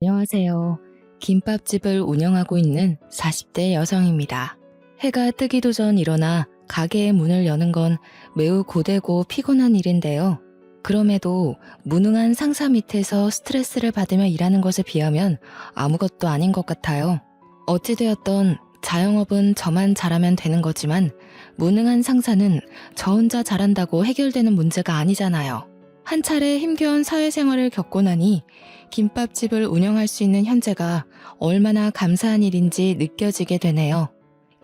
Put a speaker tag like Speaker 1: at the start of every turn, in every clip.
Speaker 1: 안녕하세요. 김밥집을 운영하고 있는 40대 여성입니다. 해가 뜨기도 전 일어나 가게의 문을 여는 건 매우 고되고 피곤한 일인데요. 그럼에도 무능한 상사 밑에서 스트레스를 받으며 일하는 것에 비하면 아무것도 아닌 것 같아요. 어찌되었던 자영업은 저만 잘하면 되는 거지만 무능한 상사는 저 혼자 잘한다고 해결되는 문제가 아니잖아요. 한 차례 힘겨운 사회생활을 겪고 나니 김밥집을 운영할 수 있는 현재가 얼마나 감사한 일인지 느껴지게 되네요.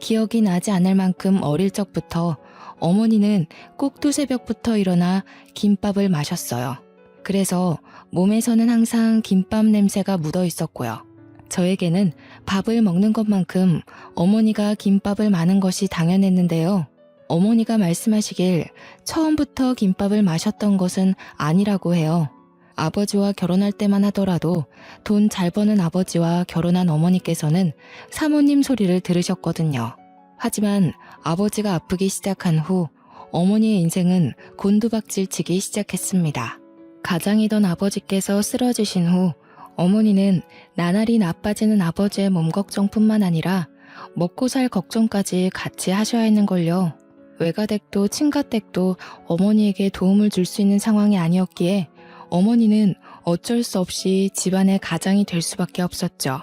Speaker 1: 기억이 나지 않을 만큼 어릴 적부터 어머니는 꼭 두새벽부터 일어나 김밥을 마셨어요. 그래서 몸에서는 항상 김밥 냄새가 묻어 있었고요. 저에게는 밥을 먹는 것만큼 어머니가 김밥을 마는 것이 당연했는데요. 어머니가 말씀하시길 처음부터 김밥을 마셨던 것은 아니라고 해요. 아버지와 결혼할 때만 하더라도 돈 잘 버는 아버지와 결혼한 어머니께서는 사모님 소리를 들으셨거든요. 하지만 아버지가 아프기 시작한 후 어머니의 인생은 곤두박질치기 시작했습니다. 가장이던 아버지께서 쓰러지신 후 어머니는 나날이 나빠지는 아버지의 몸 걱정뿐만 아니라 먹고 살 걱정까지 같이 하셔야 했는걸요. 외가댁도 친가댁도 어머니에게 도움을 줄 수 있는 상황이 아니었기에 어머니는 어쩔 수 없이 집안의 가장이 될 수밖에 없었죠.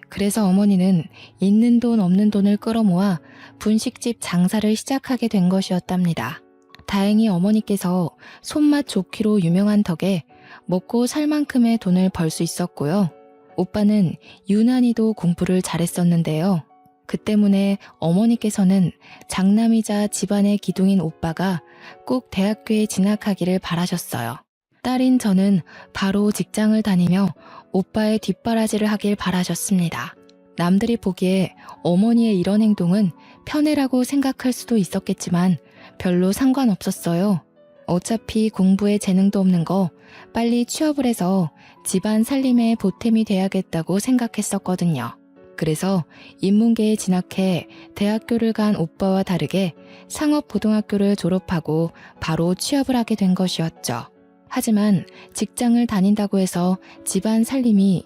Speaker 1: 그래서 어머니는 있는 돈 없는 돈을 끌어모아 분식집 장사를 시작하게 된 것이었답니다. 다행히 어머니께서 손맛 좋기로 유명한 덕에 먹고 살 만큼의 돈을 벌 수 있었고요. 오빠는 유난히도 공부를 잘했었는데요. 그 때문에 어머니께서는 장남이자 집안의 기둥인 오빠가 꼭 대학교에 진학하기를 바라셨어요. 딸인 저는 바로 직장을 다니며 오빠의 뒷바라지를 하길 바라셨습니다. 남들이 보기에 어머니의 이런 행동은 편애라고 생각할 수도 있었겠지만 별로 상관없었어요. 어차피 공부에 재능도 없는 거 빨리 취업을 해서 집안 살림에 보탬이 돼야겠다고 생각했었거든요. 그래서 인문계에 진학해 대학교를 간 오빠와 다르게 상업고등학교를 졸업하고 바로 취업을 하게 된 것이었죠. 하지만 직장을 다닌다고 해서 집안 살림이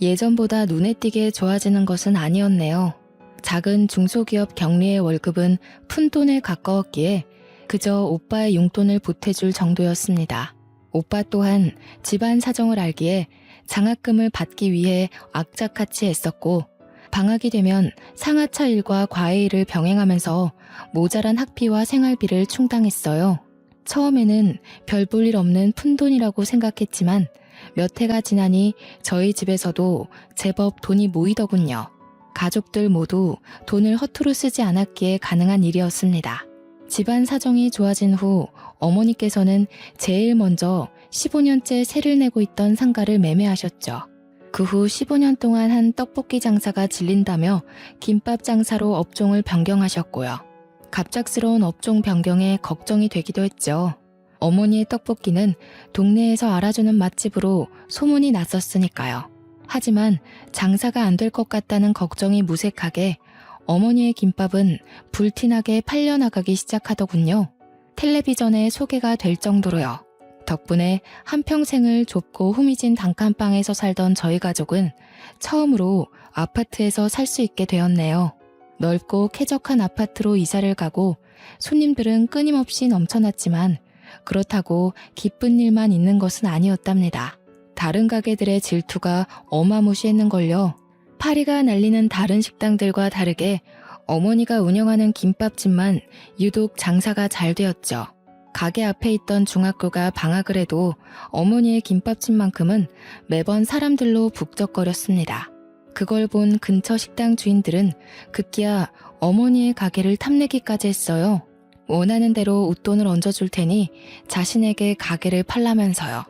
Speaker 1: 예전보다 눈에 띄게 좋아지는 것은 아니었네요. 작은 중소기업 경리의 월급은 푼돈에 가까웠기에 그저 오빠의 용돈을 보태줄 정도였습니다. 오빠 또한 집안 사정을 알기에 장학금을 받기 위해 악착같이 애썼고 방학이 되면 상하차 일과 과외 일을 병행하면서 모자란 학비와 생활비를 충당했어요. 처음에는 별 볼 일 없는 푼돈이라고 생각했지만 몇 해가 지나니 저희 집에서도 제법 돈이 모이더군요. 가족들 모두 돈을 허투루 쓰지 않았기에 가능한 일이었습니다. 집안 사정이 좋아진 후 어머니께서는 제일 먼저 15년째 세를 내고 있던 상가를 매매하셨죠. 그 후 15년 동안 한 떡볶이 장사가 질린다며 김밥 장사로 업종을 변경하셨고요. 갑작스러운 업종 변경에 걱정이 되기도 했죠. 어머니의 떡볶이는 동네에서 알아주는 맛집으로 소문이 났었으니까요. 하지만 장사가 안 될 것 같다는 걱정이 무색하게 어머니의 김밥은 불티나게 팔려나가기 시작하더군요. 텔레비전에 소개가 될 정도로요. 덕분에 한평생을 좁고 후미진 단칸방에서 살던 저희 가족은 처음으로 아파트에서 살 수 있게 되었네요. 넓고 쾌적한 아파트로 이사를 가고 손님들은 끊임없이 넘쳐났지만 그렇다고 기쁜 일만 있는 것은 아니었답니다. 다른 가게들의 질투가 어마무시했는걸요. 파리가 날리는 다른 식당들과 다르게 어머니가 운영하는 김밥집만 유독 장사가 잘 되었죠. 가게 앞에 있던 중학교가 방학을 해도 어머니의 김밥집만큼은 매번 사람들로 북적거렸습니다. 그걸 본 근처 식당 주인들은 급기야 어머니의 가게를 탐내기까지 했어요. 원하는 대로 웃돈을 얹어줄 테니 자신에게 가게를 팔라면서요.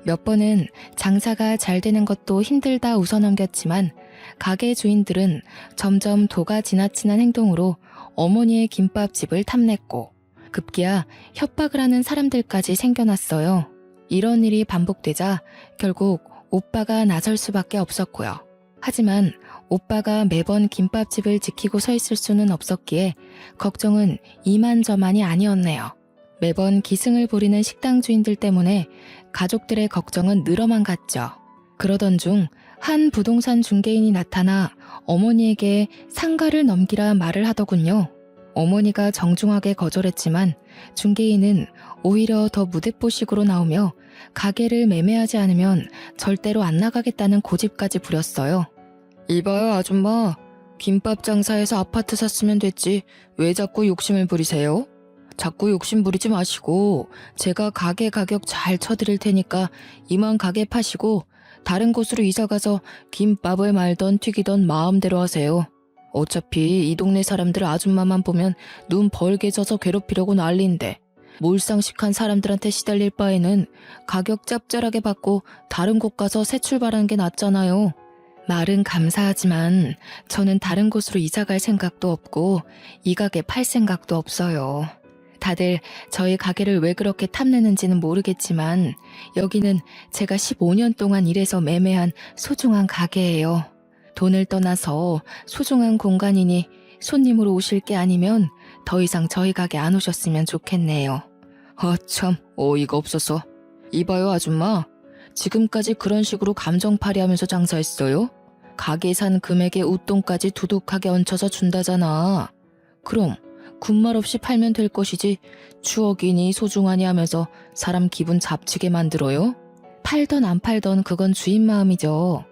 Speaker 1: 몇 번은 장사가 잘 되는 것도 힘들다 웃어넘겼지만 가게 주인들은 점점 도가 지나치는 행동으로 어머니의 김밥집을 탐냈고 급기야 협박을 하는 사람들까지 생겨났어요. 이런 일이 반복되자 결국 오빠가 나설 수밖에 없었고요. 하지만 오빠가 매번 김밥집을 지키고 서 있을 수는 없었기에 걱정은 이만저만이 아니었네요. 매번 기승을 부리는 식당 주인들 때문에 가족들의 걱정은 늘어만 갔죠. 그러던 중 한 부동산 중개인이 나타나 어머니에게 상가를 넘기라 말을 하더군요. 어머니가 정중하게 거절했지만 중개인은 오히려 더 무대뽀식으로 나오며 가게를 매매하지 않으면 절대로 안 나가겠다는 고집까지 부렸어요. 이봐요 아줌마, 김밥 장사해서 아파트 샀으면 됐지 왜 자꾸 욕심을 부리세요? 자꾸 욕심 부리지 마시고 제가 가게 가격 잘 쳐드릴 테니까 이만 가게 파시고 다른 곳으로 이사가서 김밥을 말던 튀기던 마음대로 하세요. 어차피 이 동네 사람들 아줌마만 보면 눈 벌게 져서 괴롭히려고 난리인데 몰상식한 사람들한테 시달릴 바에는 가격 짭짤하게 받고 다른 곳 가서 새 출발하는 게 낫잖아요. 말은 감사하지만 저는 다른 곳으로 이사갈 생각도 없고 이 가게 팔 생각도 없어요. 다들 저희 가게를 왜 그렇게 탐내는지는 모르겠지만 여기는 제가 15년 동안 일해서 매매한 소중한 가게예요. 돈을 떠나서 소중한 공간이니 손님으로 오실 게 아니면 더 이상 저희 가게 안 오셨으면 좋겠네요. 참 어이가 없어서. 이봐요 아줌마, 지금까지 그런 식으로 감정팔이 하면서 장사했어요? 가게 산 금액에 웃돈까지 두둑하게 얹혀서 준다잖아. 그럼 군말 없이 팔면 될 것이지 추억이니 소중하니 하면서 사람 기분 잡치게 만들어요? 팔던 안 팔던 그건 주인 마음이죠.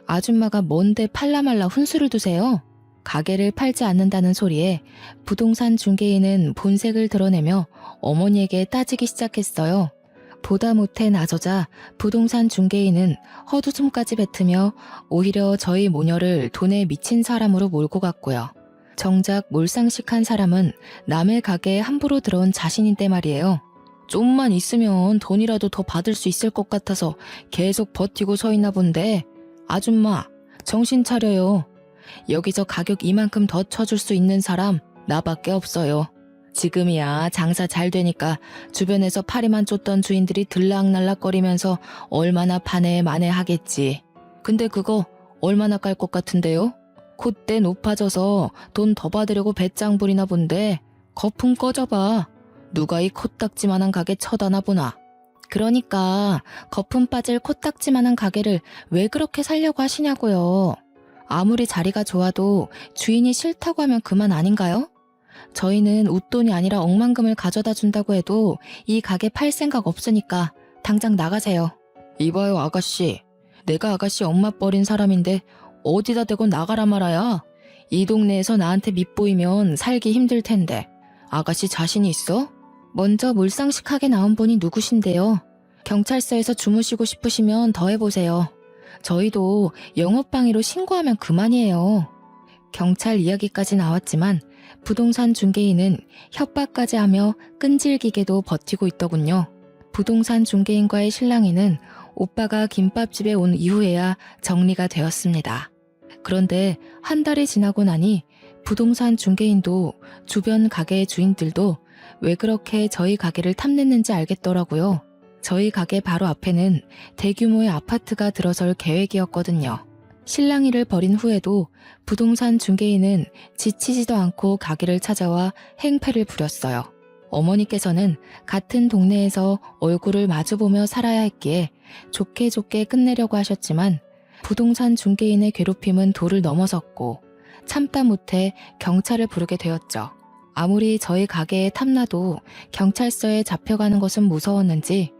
Speaker 1: 아줌마가 뭔데 팔라 말라 훈수를 두세요? 가게를 팔지 않는다는 소리에 부동산 중개인은 본색을 드러내며 어머니에게 따지기 시작했어요. 보다 못해 나서자 부동산 중개인은 헛웃음까지 뱉으며 오히려 저희 모녀를 돈에 미친 사람으로 몰고 갔고요. 정작 몰상식한 사람은 남의 가게에 함부로 들어온 자신인데 말이에요. 좀만 있으면 돈이라도 더 받을 수 있을 것 같아서 계속 버티고 서 있나 본데 아줌마 정신 차려요. 여기서 가격 이만큼 더 쳐줄 수 있는 사람 나밖에 없어요. 지금이야 장사 잘 되니까 주변에서 파리만 쫓던 주인들이 들락날락거리면서 얼마나 파네마네 하겠지. 근데 그거 얼마나 깔 것 같은데요? 콧대 높아져서 돈 더 받으려고 배짱 부리나 본데 거품 꺼져봐. 누가 이 코딱지만한 가게 쳐다나 보나. 그러니까 거품 빠질 코딱지만한 가게를 왜 그렇게 살려고 하시냐고요. 아무리 자리가 좋아도 주인이 싫다고 하면 그만 아닌가요? 저희는 웃돈이 아니라 억만금을 가져다 준다고 해도 이 가게 팔 생각 없으니까 당장 나가세요. 이봐요 아가씨, 내가 아가씨 엄마 버린 사람인데 어디다 대고 나가라 말아야. 이 동네에서 나한테 밉보이면 살기 힘들 텐데 아가씨 자신이 있어? 먼저 몰상식하게 나온 분이 누구신데요? 경찰서에서 주무시고 싶으시면 더 해보세요. 저희도 영업방해로 신고하면 그만이에요. 경찰 이야기까지 나왔지만 부동산 중개인은 협박까지 하며 끈질기게도 버티고 있더군요. 부동산 중개인과의 실랑이는 오빠가 김밥집에 온 이후에야 정리가 되었습니다. 그런데 한 달이 지나고 나니 부동산 중개인도 주변 가게 주인들도 왜 그렇게 저희 가게를 탐냈는지 알겠더라고요. 저희 가게 바로 앞에는 대규모의 아파트가 들어설 계획이었거든요. 실랑이를 벌인 후에도 부동산 중개인은 지치지도 않고 가게를 찾아와 행패를 부렸어요. 어머니께서는 같은 동네에서 얼굴을 마주보며 살아야 했기에 좋게 좋게 끝내려고 하셨지만 부동산 중개인의 괴롭힘은 도를 넘어섰고 참다 못해 경찰을 부르게 되었죠. 아무리 저희 가게에 탐나도 경찰서에 잡혀가는 것은 무서웠는지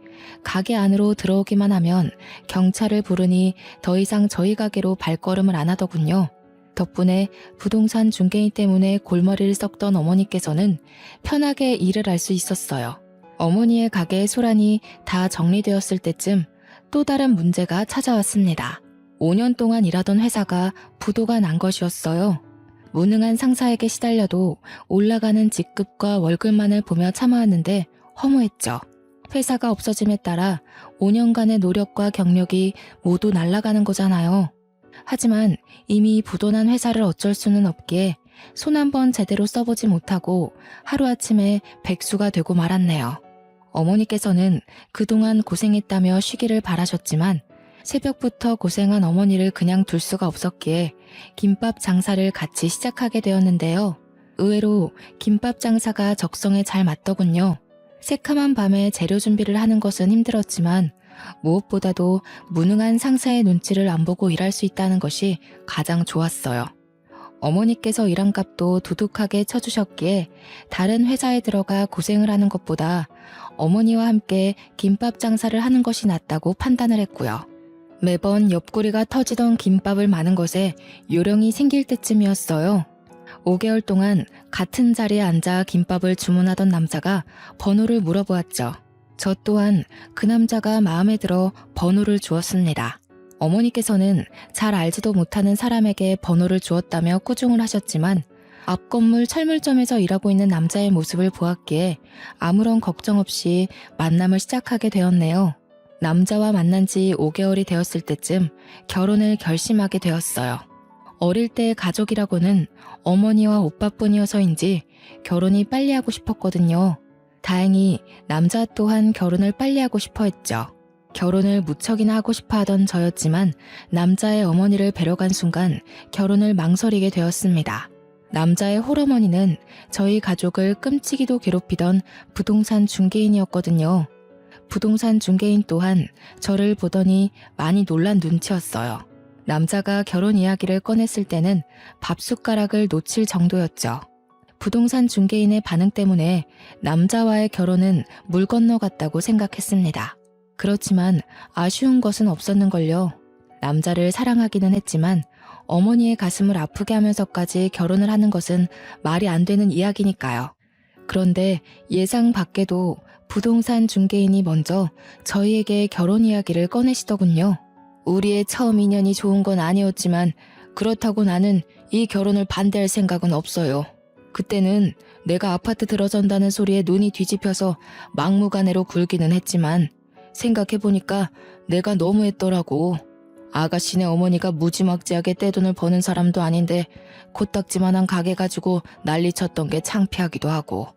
Speaker 1: 가게 안으로 들어오기만 하면 경찰을 부르니 더 이상 저희 가게로 발걸음을 안 하더군요. 덕분에 부동산 중개인 때문에 골머리를 썩던 어머니께서는 편하게 일을 할 수 있었어요. 어머니의 가게의 소란이 다 정리되었을 때쯤 또 다른 문제가 찾아왔습니다. 5년 동안 일하던 회사가 부도가 난 것이었어요. 무능한 상사에게 시달려도 올라가는 직급과 월급만을 보며 참아왔는데 허무했죠. 회사가 없어짐에 따라 5년간의 노력과 경력이 모두 날아가는 거잖아요. 하지만 이미 부도난 회사를 어쩔 수는 없기에 손 한 번 제대로 써보지 못하고 하루아침에 백수가 되고 말았네요. 어머니께서는 그동안 고생했다며 쉬기를 바라셨지만 새벽부터 고생한 어머니를 그냥 둘 수가 없었기에 김밥 장사를 같이 시작하게 되었는데요. 의외로 김밥 장사가 적성에 잘 맞더군요. 새카만 밤에 재료 준비를 하는 것은 힘들었지만 무엇보다도 무능한 상사의 눈치를 안 보고 일할 수 있다는 것이 가장 좋았어요. 어머니께서 일한 값도 두둑하게 쳐주셨기에 다른 회사에 들어가 고생을 하는 것보다 어머니와 함께 김밥 장사를 하는 것이 낫다고 판단을 했고요. 매번 옆구리가 터지던 김밥을 마는 것에 요령이 생길 때쯤이었어요. 5개월 동안 같은 자리에 앉아 김밥을 주문하던 남자가 번호를 물어보았죠. 저 또한 그 남자가 마음에 들어 번호를 주었습니다. 어머니께서는 잘 알지도 못하는 사람에게 번호를 주었다며 꾸중을 하셨지만 앞 건물 철물점에서 일하고 있는 남자의 모습을 보았기에 아무런 걱정 없이 만남을 시작하게 되었네요. 남자와 만난 지 5개월이 되었을 때쯤 결혼을 결심하게 되었어요. 어릴 때 가족이라고는 어머니와 오빠뿐이어서인지 결혼이 빨리 하고 싶었거든요. 다행히 남자 또한 결혼을 빨리 하고 싶어 했죠. 결혼을 무척이나 하고 싶어 하던 저였지만 남자의 어머니를 뵈러 간 순간 결혼을 망설이게 되었습니다. 남자의 홀어머니는 저희 가족을 끔찍이도 괴롭히던 부동산 중개인이었거든요. 부동산 중개인 또한 저를 보더니 많이 놀란 눈치였어요. 남자가 결혼 이야기를 꺼냈을 때는 밥숟가락을 놓칠 정도였죠. 부동산 중개인의 반응 때문에 남자와의 결혼은 물 건너갔다고 생각했습니다. 그렇지만 아쉬운 것은 없었는걸요. 남자를 사랑하기는 했지만 어머니의 가슴을 아프게 하면서까지 결혼을 하는 것은 말이 안 되는 이야기니까요. 그런데 예상 밖에도 부동산 중개인이 먼저 저희에게 결혼 이야기를 꺼내시더군요. 우리의 처음 인연이 좋은 건 아니었지만 그렇다고 나는 이 결혼을 반대할 생각은 없어요. 그때는 내가 아파트 들어선다는 소리에 눈이 뒤집혀서 막무가내로 굴기는 했지만 생각해보니까 내가 너무했더라고. 아가씨네 어머니가 무지막지하게 떼돈을 버는 사람도 아닌데 코딱지만한 가게 가지고 난리쳤던 게 창피하기도 하고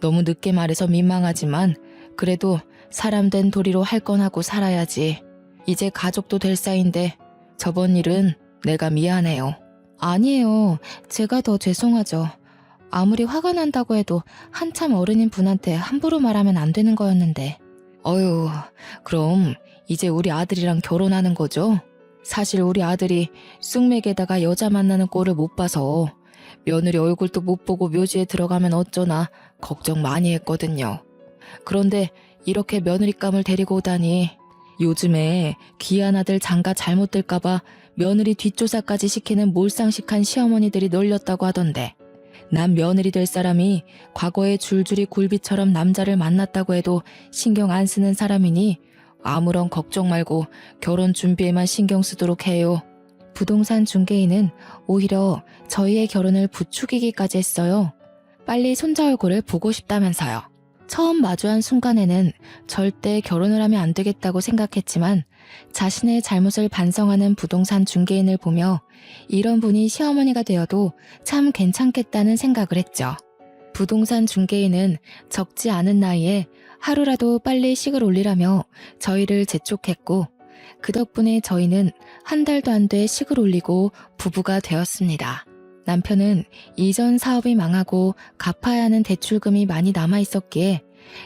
Speaker 1: 너무 늦게 말해서 민망하지만 그래도 사람 된 도리로 할 건 하고 살아야지. 이제 가족도 될 사이인데 저번 일은 내가 미안해요. 아니에요. 제가 더 죄송하죠. 아무리 화가 난다고 해도 한참 어른인 분한테 함부로 말하면 안 되는 거였는데. 어휴, 그럼 이제 우리 아들이랑 결혼하는 거죠? 사실 우리 아들이 쑥맥에다가 여자 만나는 꼴을 못 봐서 며느리 얼굴도 못 보고 묘지에 들어가면 어쩌나 걱정 많이 했거든요. 그런데 이렇게 며느리감을 데리고 오다니 요즘에 귀한 아들 장가 잘못 들까봐 며느리 뒷조사까지 시키는 몰상식한 시어머니들이 널렸다고 하던데 난 며느리 될 사람이 과거에 줄줄이 굴비처럼 남자를 만났다고 해도 신경 안 쓰는 사람이니 아무런 걱정 말고 결혼 준비에만 신경 쓰도록 해요. 부동산 중개인은 오히려 저희의 결혼을 부추기기까지 했어요. 빨리 손자 얼굴을 보고 싶다면서요. 처음 마주한 순간에는 절대 결혼을 하면 안 되겠다고 생각했지만 자신의 잘못을 반성하는 부동산 중개인을 보며 이런 분이 시어머니가 되어도 참 괜찮겠다는 생각을 했죠. 부동산 중개인은 적지 않은 나이에 하루라도 빨리 식을 올리라며 저희를 재촉했고 그 덕분에 저희는 한 달도 안 돼 식을 올리고 부부가 되었습니다. 남편은 이전 사업이 망하고 갚아야 하는 대출금이 많이 남아 있었기에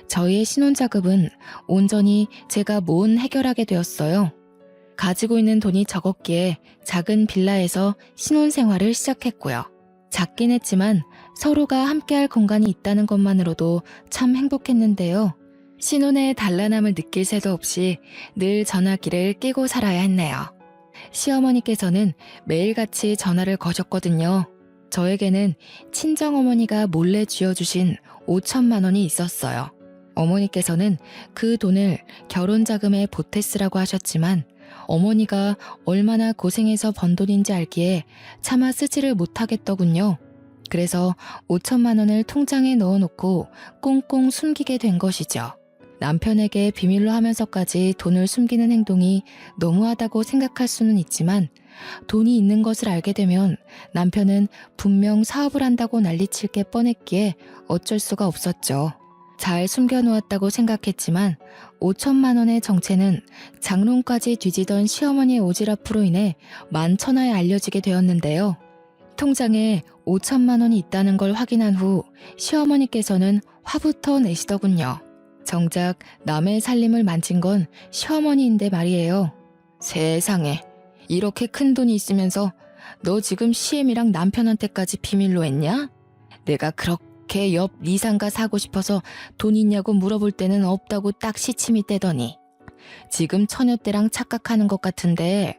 Speaker 1: 저희의 신혼자금은 온전히 제가 모은 해결하게 되었어요. 가지고 있는 돈이 적었기에 작은 빌라에서 신혼생활을 시작했고요. 작긴 했지만 서로가 함께할 공간이 있다는 것만으로도 참 행복했는데요. 신혼의 단란함을 느낄 새도 없이 늘 전화기를 끼고 살아야 했네요. 시어머니께서는 매일같이 전화를 거셨거든요. 저에게는 친정어머니가 몰래 쥐어주신 5천만 원이 있었어요. 어머니께서는 그 돈을 결혼자금에 보태 쓰라고 하셨지만 어머니가 얼마나 고생해서 번 돈인지 알기에 차마 쓰지를 못하겠더군요. 그래서 5천만 원을 통장에 넣어놓고 꽁꽁 숨기게 된 것이죠. 남편에게 비밀로 하면서까지 돈을 숨기는 행동이 너무하다고 생각할 수는 있지만 돈이 있는 것을 알게 되면 남편은 분명 사업을 한다고 난리칠 게 뻔했기에 어쩔 수가 없었죠. 잘 숨겨놓았다고 생각했지만 5천만 원의 정체는 장롱까지 뒤지던 시어머니의 오지랖으로 인해 만천하에 알려지게 되었는데요. 통장에 5천만 원이 있다는 걸 확인한 후 시어머니께서는 화부터 내시더군요. 정작 남의 살림을 만진 건 시어머니인데 말이에요. 세상에, 이렇게 큰 돈이 있으면서 너 지금 시엠이랑 남편한테까지 비밀로 했냐? 내가 그렇게 옆 이상가 사고 싶어서 돈 있냐고 물어볼 때는 없다고 딱 시침이 떼더니 지금 처녀 때랑 착각하는 것 같은데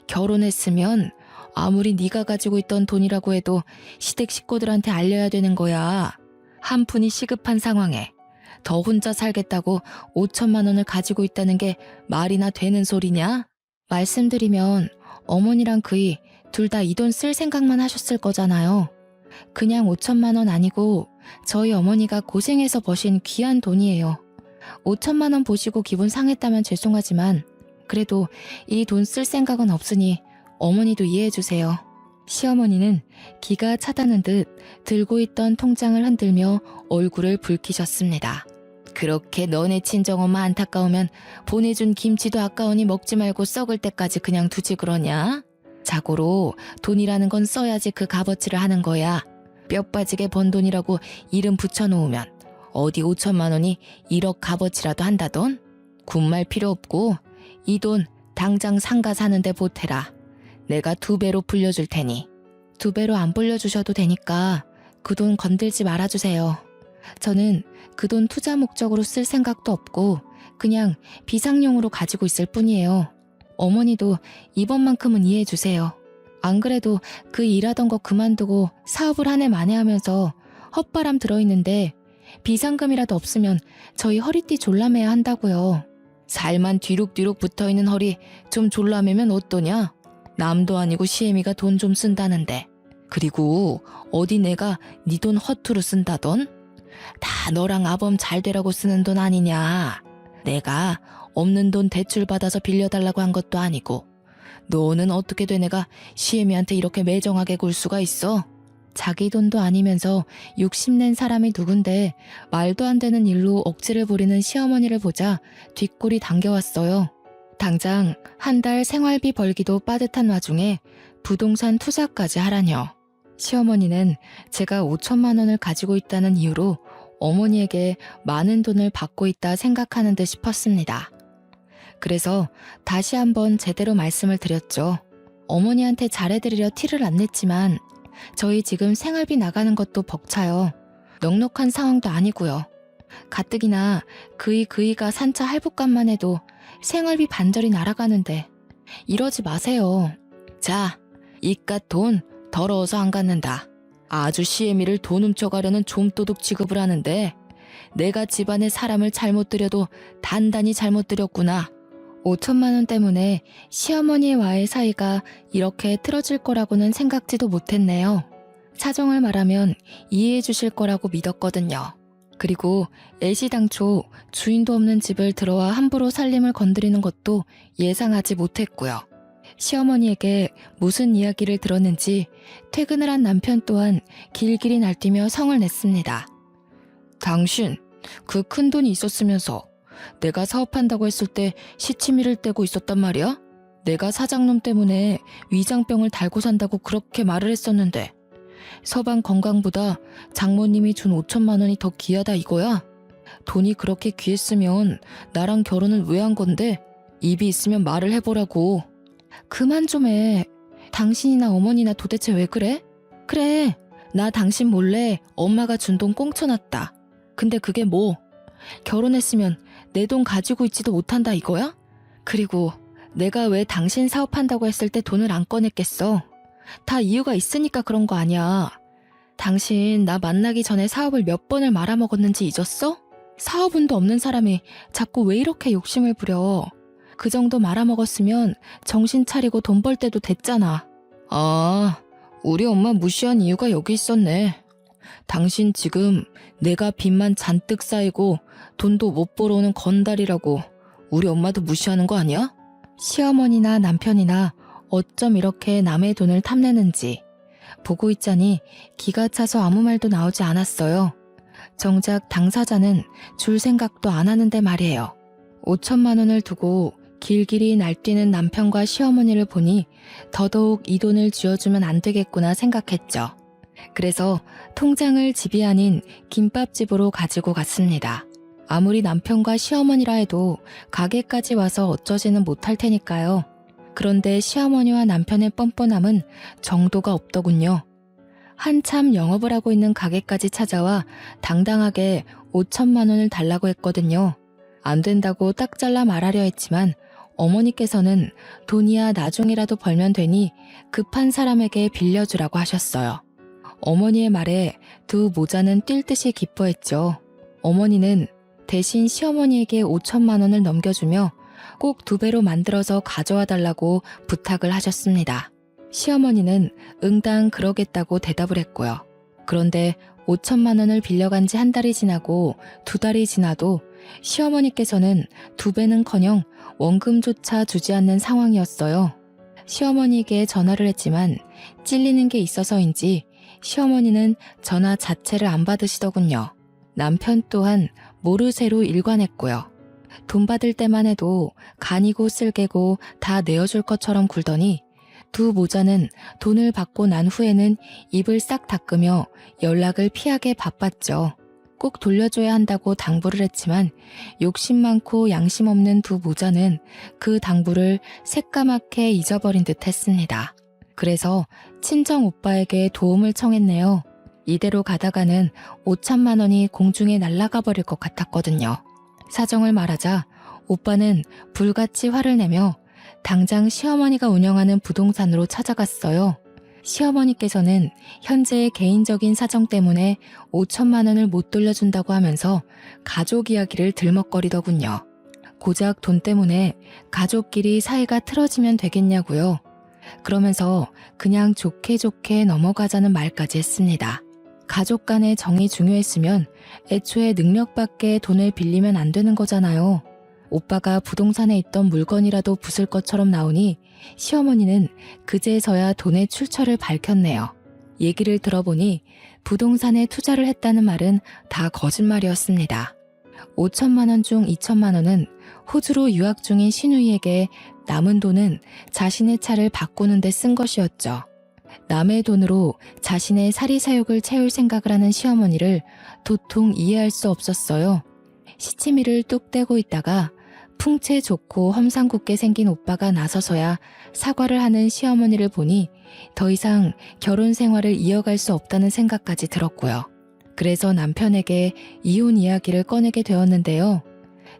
Speaker 1: 결혼했으면 아무리 네가 가지고 있던 돈이라고 해도 시댁 식구들한테 알려야 되는 거야. 한 푼이 시급한 상황에 더 혼자 살겠다고 5천만 원을 가지고 있다는 게 말이나 되는 소리냐? 말씀드리면 어머니랑 그이 둘 다 이 돈 쓸 생각만 하셨을 거잖아요. 그냥 5천만 원 아니고 저희 어머니가 고생해서 버신 귀한 돈이에요. 5천만 원 보시고 기분 상했다면 죄송하지만 그래도 이 돈 쓸 생각은 없으니 어머니도 이해해 주세요. 시어머니는 기가 차다는 듯 들고 있던 통장을 흔들며 얼굴을 붉히셨습니다. 그렇게 너네 친정엄마 안타까우면 보내준 김치도 아까우니 먹지 말고 썩을 때까지 그냥 두지 그러냐? 자고로 돈이라는 건 써야지 그 값어치를 하는 거야. 뼈 빠지게 번 돈이라고 이름 붙여놓으면 어디 5천만 원이 1억 값어치라도 한다던? 군말 필요 없고 이 돈 당장 상가 사는데 보태라. 내가 2배로 불려줄 테니. 2배로 안 불려주셔도 되니까 그 돈 건들지 말아주세요. 저는 그 돈 투자 목적으로 쓸 생각도 없고 그냥 비상용으로 가지고 있을 뿐이에요. 어머니도 이번만큼은 이해해 주세요. 안 그래도 그 일하던 거 그만두고 사업을 한 해 만에 하면서 헛바람 들어있는데 비상금이라도 없으면 저희 허리띠 졸라매야 한다고요. 살만 뒤룩뒤룩 붙어있는 허리 좀 졸라매면 어떠냐? 남도 아니고 시애미가 돈 좀 쓴다는데. 그리고 어디 내가 네 돈 허투루 쓴다던? 다 너랑 아범 잘 되라고 쓰는 돈 아니냐. 내가 없는 돈 대출 받아서 빌려달라고 한 것도 아니고 너는 어떻게 돼 내가 시애미한테 이렇게 매정하게 굴 수가 있어? 자기 돈도 아니면서 욕심낸 사람이 누군데 말도 안 되는 일로 억지를 부리는 시어머니를 보자 뒷골이 당겨왔어요. 당장 한 달 생활비 벌기도 빠듯한 와중에 부동산 투자까지 하라뇨. 시어머니는 제가 5천만 원을 가지고 있다는 이유로 어머니에게 많은 돈을 받고 있다 생각하는 듯 싶었습니다. 그래서 다시 한번 제대로 말씀을 드렸죠. 어머니한테 잘해드리려 티를 안 냈지만 저희 지금 생활비 나가는 것도 벅차요. 넉넉한 상황도 아니고요. 가뜩이나 그이가 산차 할부값만 해도 생활비 반절이 날아가는데 이러지 마세요. 자, 이깟 돈 더러워서 안 갖는다. 아주 시애미를 돈 훔쳐가려는 좀도둑 취급을 하는데 내가 집안에 사람을 잘못 들여도 단단히 잘못 들였구나. 5천만 원 때문에 시어머니와의 사이가 이렇게 틀어질 거라고는 생각지도 못했네요. 사정을 말하면 이해해 주실 거라고 믿었거든요. 그리고 애시당초 주인도 없는 집을 들어와 함부로 살림을 건드리는 것도 예상하지 못했고요. 시어머니에게 무슨 이야기를 들었는지 퇴근을 한 남편 또한 길길이 날뛰며 성을 냈습니다. 당신, 그 큰 돈이 있었으면서 내가 사업한다고 했을 때 시치미를 떼고 있었단 말이야? 내가 사장놈 때문에 위장병을 달고 산다고 그렇게 말을 했었는데 서방 건강보다 장모님이 준 5천만 원이 더 귀하다 이거야? 돈이 그렇게 귀했으면 나랑 결혼은 왜 한 건데? 입이 있으면 말을 해보라고. 그만 좀 해. 당신이나 어머니나 도대체 왜 그래? 그래, 나 당신 몰래 엄마가 준 돈 꽁쳐놨다. 근데 그게 뭐? 결혼했으면 내 돈 가지고 있지도 못한다 이거야? 그리고 내가 왜 당신 사업한다고 했을 때 돈을 안 꺼냈겠어? 다 이유가 있으니까 그런 거 아니야. 당신 나 만나기 전에 사업을 몇 번을 말아먹었는지 잊었어? 사업운도 없는 사람이 자꾸 왜 이렇게 욕심을 부려. 그 정도 말아먹었으면 정신 차리고 돈 벌 때도 됐잖아. 아, 우리 엄마 무시한 이유가 여기 있었네. 당신 지금 내가 빚만 잔뜩 쌓이고 돈도 못 벌어오는 건달이라고 우리 엄마도 무시하는 거 아니야? 시어머니나 남편이나 어쩜 이렇게 남의 돈을 탐내는지 보고 있자니 기가 차서 아무 말도 나오지 않았어요. 정작 당사자는 줄 생각도 안 하는데 말이에요. 5천만 원을 두고 길길이 날뛰는 남편과 시어머니를 보니 더더욱 이 돈을 쥐어주면 안 되겠구나 생각했죠. 그래서 통장을 집이 아닌 김밥집으로 가지고 갔습니다. 아무리 남편과 시어머니라 해도 가게까지 와서 어쩌지는 못할 테니까요. 그런데 시어머니와 남편의 뻔뻔함은 정도가 없더군요. 한참 영업을 하고 있는 가게까지 찾아와 당당하게 5천만 원을 달라고 했거든요. 안 된다고 딱 잘라 말하려 했지만 어머니께서는 돈이야 나중이라도 벌면 되니 급한 사람에게 빌려주라고 하셨어요. 어머니의 말에 두 모자는 뛸 듯이 기뻐했죠. 어머니는 대신 시어머니에게 5천만 원을 넘겨주며 꼭 2배로 만들어서 가져와 달라고 부탁을 하셨습니다. 시어머니는 응당 그러겠다고 대답을 했고요. 그런데 5천만 원을 빌려간 지 1달이 지나고 2달이 지나도 시어머니께서는 2배는커녕 원금조차 주지 않는 상황이었어요. 시어머니에게 전화를 했지만 찔리는 게 있어서인지 시어머니는 전화 자체를 안 받으시더군요. 남편 또한 모르쇠로 일관했고요. 돈 받을 때만 해도 간이고 쓸개고 다 내어줄 것처럼 굴더니 두 모자는 돈을 받고 난 후에는 입을 싹 닦으며 연락을 피하게 바빴죠. 꼭 돌려줘야 한다고 당부를 했지만 욕심 많고 양심 없는 두 모자는 그 당부를 새까맣게 잊어버린 듯 했습니다. 그래서 친정 오빠에게 도움을 청했네요. 이대로 가다가는 5천만 원이 공중에 날아가 버릴 것 같았거든요. 사정을 말하자 오빠는 불같이 화를 내며 당장 시어머니가 운영하는 부동산으로 찾아갔어요. 시어머니께서는 현재의 개인적인 사정 때문에 5천만 원을 못 돌려준다고 하면서 가족 이야기를 들먹거리더군요. 고작 돈 때문에 가족끼리 사이가 틀어지면 되겠냐고요. 그러면서 그냥 좋게 좋게 넘어가자는 말까지 했습니다. 가족 간의 정이 중요했으면 애초에 능력밖에 돈을 빌리면 안 되는 거잖아요. 오빠가 부동산에 있던 물건이라도 부술 것처럼 나오니 시어머니는 그제서야 돈의 출처를 밝혔네요. 얘기를 들어보니 부동산에 투자를 했다는 말은 다 거짓말이었습니다. 5천만 원 중 2천만 원은 호주로 유학 중인 시누이에게 남은 돈은 자신의 차를 바꾸는 데 쓴 것이었죠. 남의 돈으로 자신의 사리사욕을 채울 생각을 하는 시어머니를 도통 이해할 수 없었어요. 시치미를 뚝 떼고 있다가 풍채 좋고 험상궂게 생긴 오빠가 나서서야 사과를 하는 시어머니를 보니 더 이상 결혼 생활을 이어갈 수 없다는 생각까지 들었고요. 그래서 남편에게 이혼 이야기를 꺼내게 되었는데요.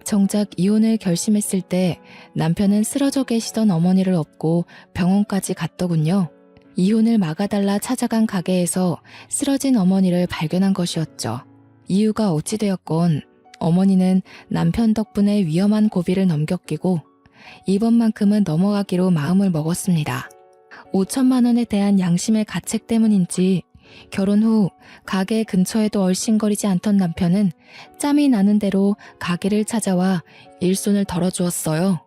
Speaker 1: 정작 이혼을 결심했을 때 남편은 쓰러져 계시던 어머니를 업고 병원까지 갔더군요. 이혼을 막아달라 찾아간 가게에서 쓰러진 어머니를 발견한 것이었죠. 이유가 어찌되었건 어머니는 남편 덕분에 위험한 고비를 넘겼기고 이번만큼은 넘어가기로 마음을 먹었습니다. 5천만 원에 대한 양심의 가책 때문인지 결혼 후 가게 근처에도 얼씬거리지 않던 남편은 짬이 나는 대로 가게를 찾아와 일손을 덜어주었어요.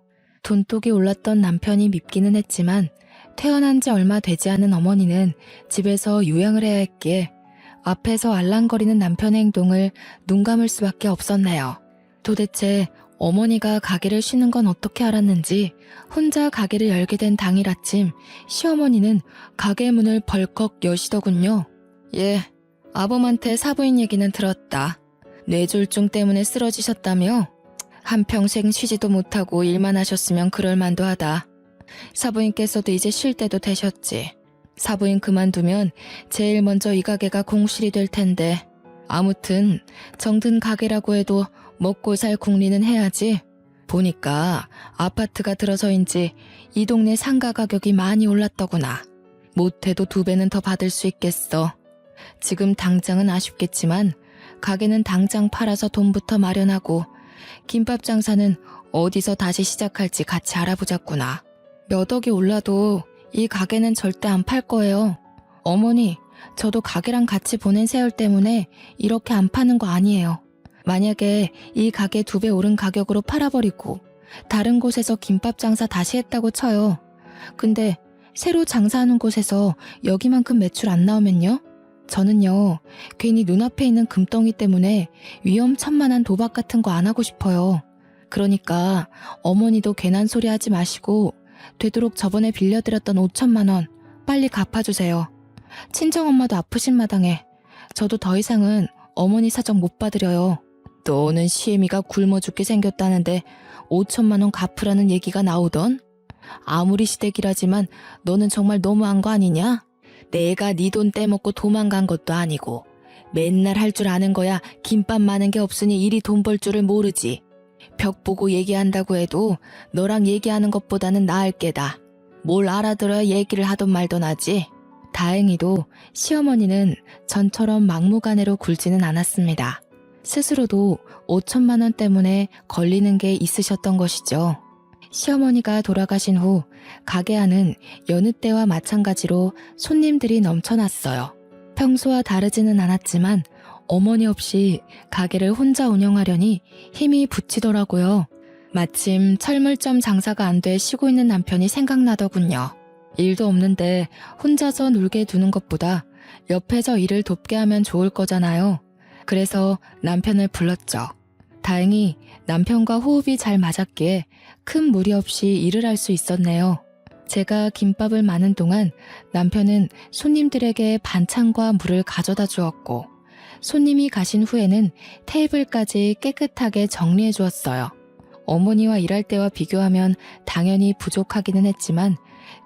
Speaker 1: 돈독이 올랐던 남편이 밉기는 했지만 태어난 지 얼마 되지 않은 어머니는 집에서 요양을 해야 했기에 앞에서 알랑거리는 남편의 행동을 눈 감을 수밖에 없었네요. 도대체 어머니가 가게를 쉬는 건 어떻게 알았는지 혼자 가게를 열게 된 당일 아침 시어머니는 가게 문을 벌컥 여시더군요. 예, 아범한테 사부인 얘기는 들었다. 뇌졸중 때문에 쓰러지셨다며? 한평생 쉬지도 못하고 일만 하셨으면 그럴 만도 하다. 사부인께서도 이제 쉴 때도 되셨지. 사부인 그만두면 제일 먼저 이 가게가 공실이 될 텐데. 아무튼 정든 가게라고 해도 먹고 살 궁리는 해야지. 보니까 아파트가 들어서인지 이 동네 상가 가격이 많이 올랐더구나. 못해도 2배는 더 받을 수 있겠어. 지금 당장은 아쉽겠지만 가게는 당장 팔아서 돈부터 마련하고 김밥 장사는 어디서 다시 시작할지 같이 알아보자꾸나. 몇 억이 올라도 이 가게는 절대 안 팔 거예요. 어머니, 저도 가게랑 같이 보낸 세월 때문에 이렇게 안 파는 거 아니에요. 만약에 이 가게 2배 오른 가격으로 팔아버리고 다른 곳에서 김밥 장사 다시 했다고 쳐요. 근데 새로 장사하는 곳에서 여기만큼 매출 안 나오면요? 저는요, 괜히 눈앞에 있는 금덩이 때문에 위험천만한 도박 같은 거 안 하고 싶어요. 그러니까 어머니도 괜한 소리 하지 마시고 되도록 저번에 빌려드렸던 5천만 원 빨리 갚아주세요. 친정엄마도 아프신 마당에 저도 더 이상은 어머니 사정 못 받으려요. 너는 시애미가 굶어 죽게 생겼다는데 5천만 원 갚으라는 얘기가 나오던? 아무리 시댁이라지만 너는 정말 너무한 거 아니냐? 내가 네 돈 떼먹고 도망간 것도 아니고 맨날 할 줄 아는 거야. 김밥 많은 게 없으니 이리 돈 벌 줄을 모르지. 벽 보고 얘기한다고 해도 너랑 얘기하는 것보다는 나을 게다. 뭘 알아들어야 얘기를 하던 말던 하지. 다행히도 시어머니는 전처럼 막무가내로 굴지는 않았습니다. 스스로도 5천만 원 때문에 걸리는 게 있으셨던 것이죠. 시어머니가 돌아가신 후 가게 안은 여느 때와 마찬가지로 손님들이 넘쳐났어요. 평소와 다르지는 않았지만 어머니 없이 가게를 혼자 운영하려니 힘이 붙이더라고요. 마침 철물점 장사가 안 돼 쉬고 있는 남편이 생각나더군요. 일도 없는데 혼자서 놀게 두는 것보다 옆에서 일을 돕게 하면 좋을 거잖아요. 그래서 남편을 불렀죠. 다행히 남편과 호흡이 잘 맞았기에 큰 무리 없이 일을 할 수 있었네요. 제가 김밥을 마는 동안 남편은 손님들에게 반찬과 물을 가져다 주었고 손님이 가신 후에는 테이블까지 깨끗하게 정리해 주었어요. 어머니와 일할 때와 비교하면 당연히 부족하기는 했지만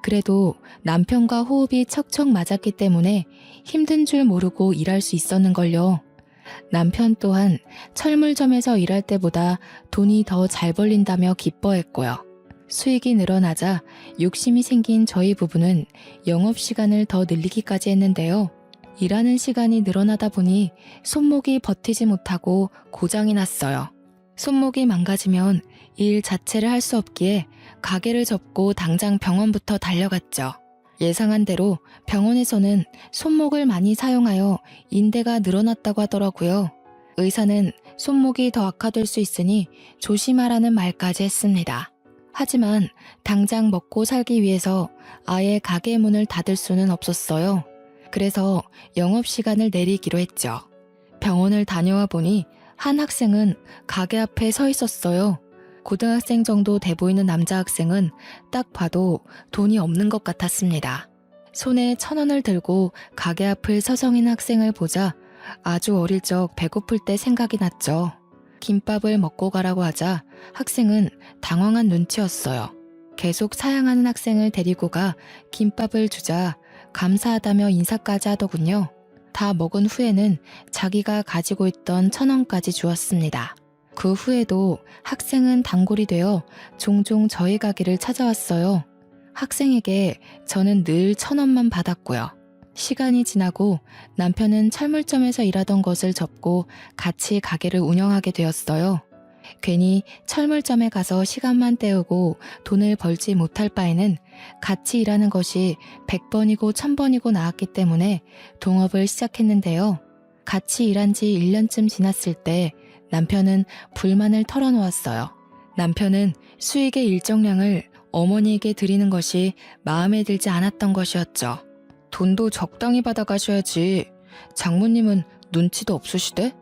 Speaker 1: 그래도 남편과 호흡이 척척 맞았기 때문에 힘든 줄 모르고 일할 수 있었는걸요. 남편 또한 철물점에서 일할 때보다 돈이 더 잘 벌린다며 기뻐했고요. 수익이 늘어나자 욕심이 생긴 저희 부부는 영업시간을 더 늘리기까지 했는데요. 일하는 시간이 늘어나다 보니 손목이 버티지 못하고 고장이 났어요. 손목이 망가지면 일 자체를 할 수 없기에 가게를 접고 당장 병원부터 달려갔죠. 예상한 대로 병원에서는 손목을 많이 사용하여 인대가 늘어났다고 하더라고요. 의사는 손목이 더 악화될 수 있으니 조심하라는 말까지 했습니다. 하지만 당장 먹고 살기 위해서 아예 가게 문을 닫을 수는 없었어요. 그래서 영업시간을 내리기로 했죠. 병원을 다녀와 보니 한 학생은 가게 앞에 서 있었어요. 고등학생 정도 돼 보이는 남자 학생은 딱 봐도 돈이 없는 것 같았습니다. 손에 1,000원을 들고 가게 앞을 서성이는 학생을 보자 아주 어릴 적 배고플 때 생각이 났죠. 김밥을 먹고 가라고 하자 학생은 당황한 눈치였어요. 계속 사양하는 학생을 데리고 가 김밥을 주자 감사하다며 인사까지 하더군요. 다 먹은 후에는 자기가 가지고 있던 1,000원까지 주었습니다. 그 후에도 학생은 단골이 되어 종종 저희 가게를 찾아왔어요. 학생에게 저는 늘 1,000원만 받았고요. 시간이 지나고 남편은 철물점에서 일하던 것을 접고 같이 가게를 운영하게 되었어요. 괜히 철물점에 가서 시간만 때우고 돈을 벌지 못할 바에는 같이 일하는 것이 100번이고 1000번이고 나았기 때문에 동업을 시작했는데요. 같이 일한 지 1년쯤 지났을 때 남편은 불만을 털어놓았어요. 남편은 수익의 일정량을 어머니에게 드리는 것이 마음에 들지 않았던 것이었죠. 돈도 적당히 받아가셔야지. 장모님은 눈치도 없으시대?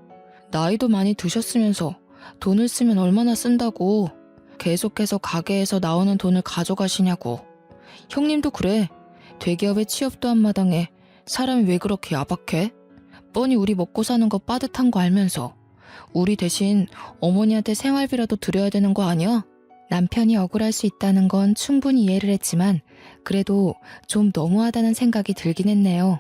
Speaker 1: 나이도 많이 드셨으면서 돈을 쓰면 얼마나 쓴다고. 계속해서 가게에서 나오는 돈을 가져가시냐고. 형님도 그래. 대기업에 취업도 한 마당에 사람이 왜 그렇게 야박해? 뻔히 우리 먹고 사는 거 빠듯한 거 알면서 우리 대신 어머니한테 생활비라도 드려야 되는 거 아니야? 남편이 억울할 수 있다는 건 충분히 이해를 했지만 그래도 좀 너무하다는 생각이 들긴 했네요.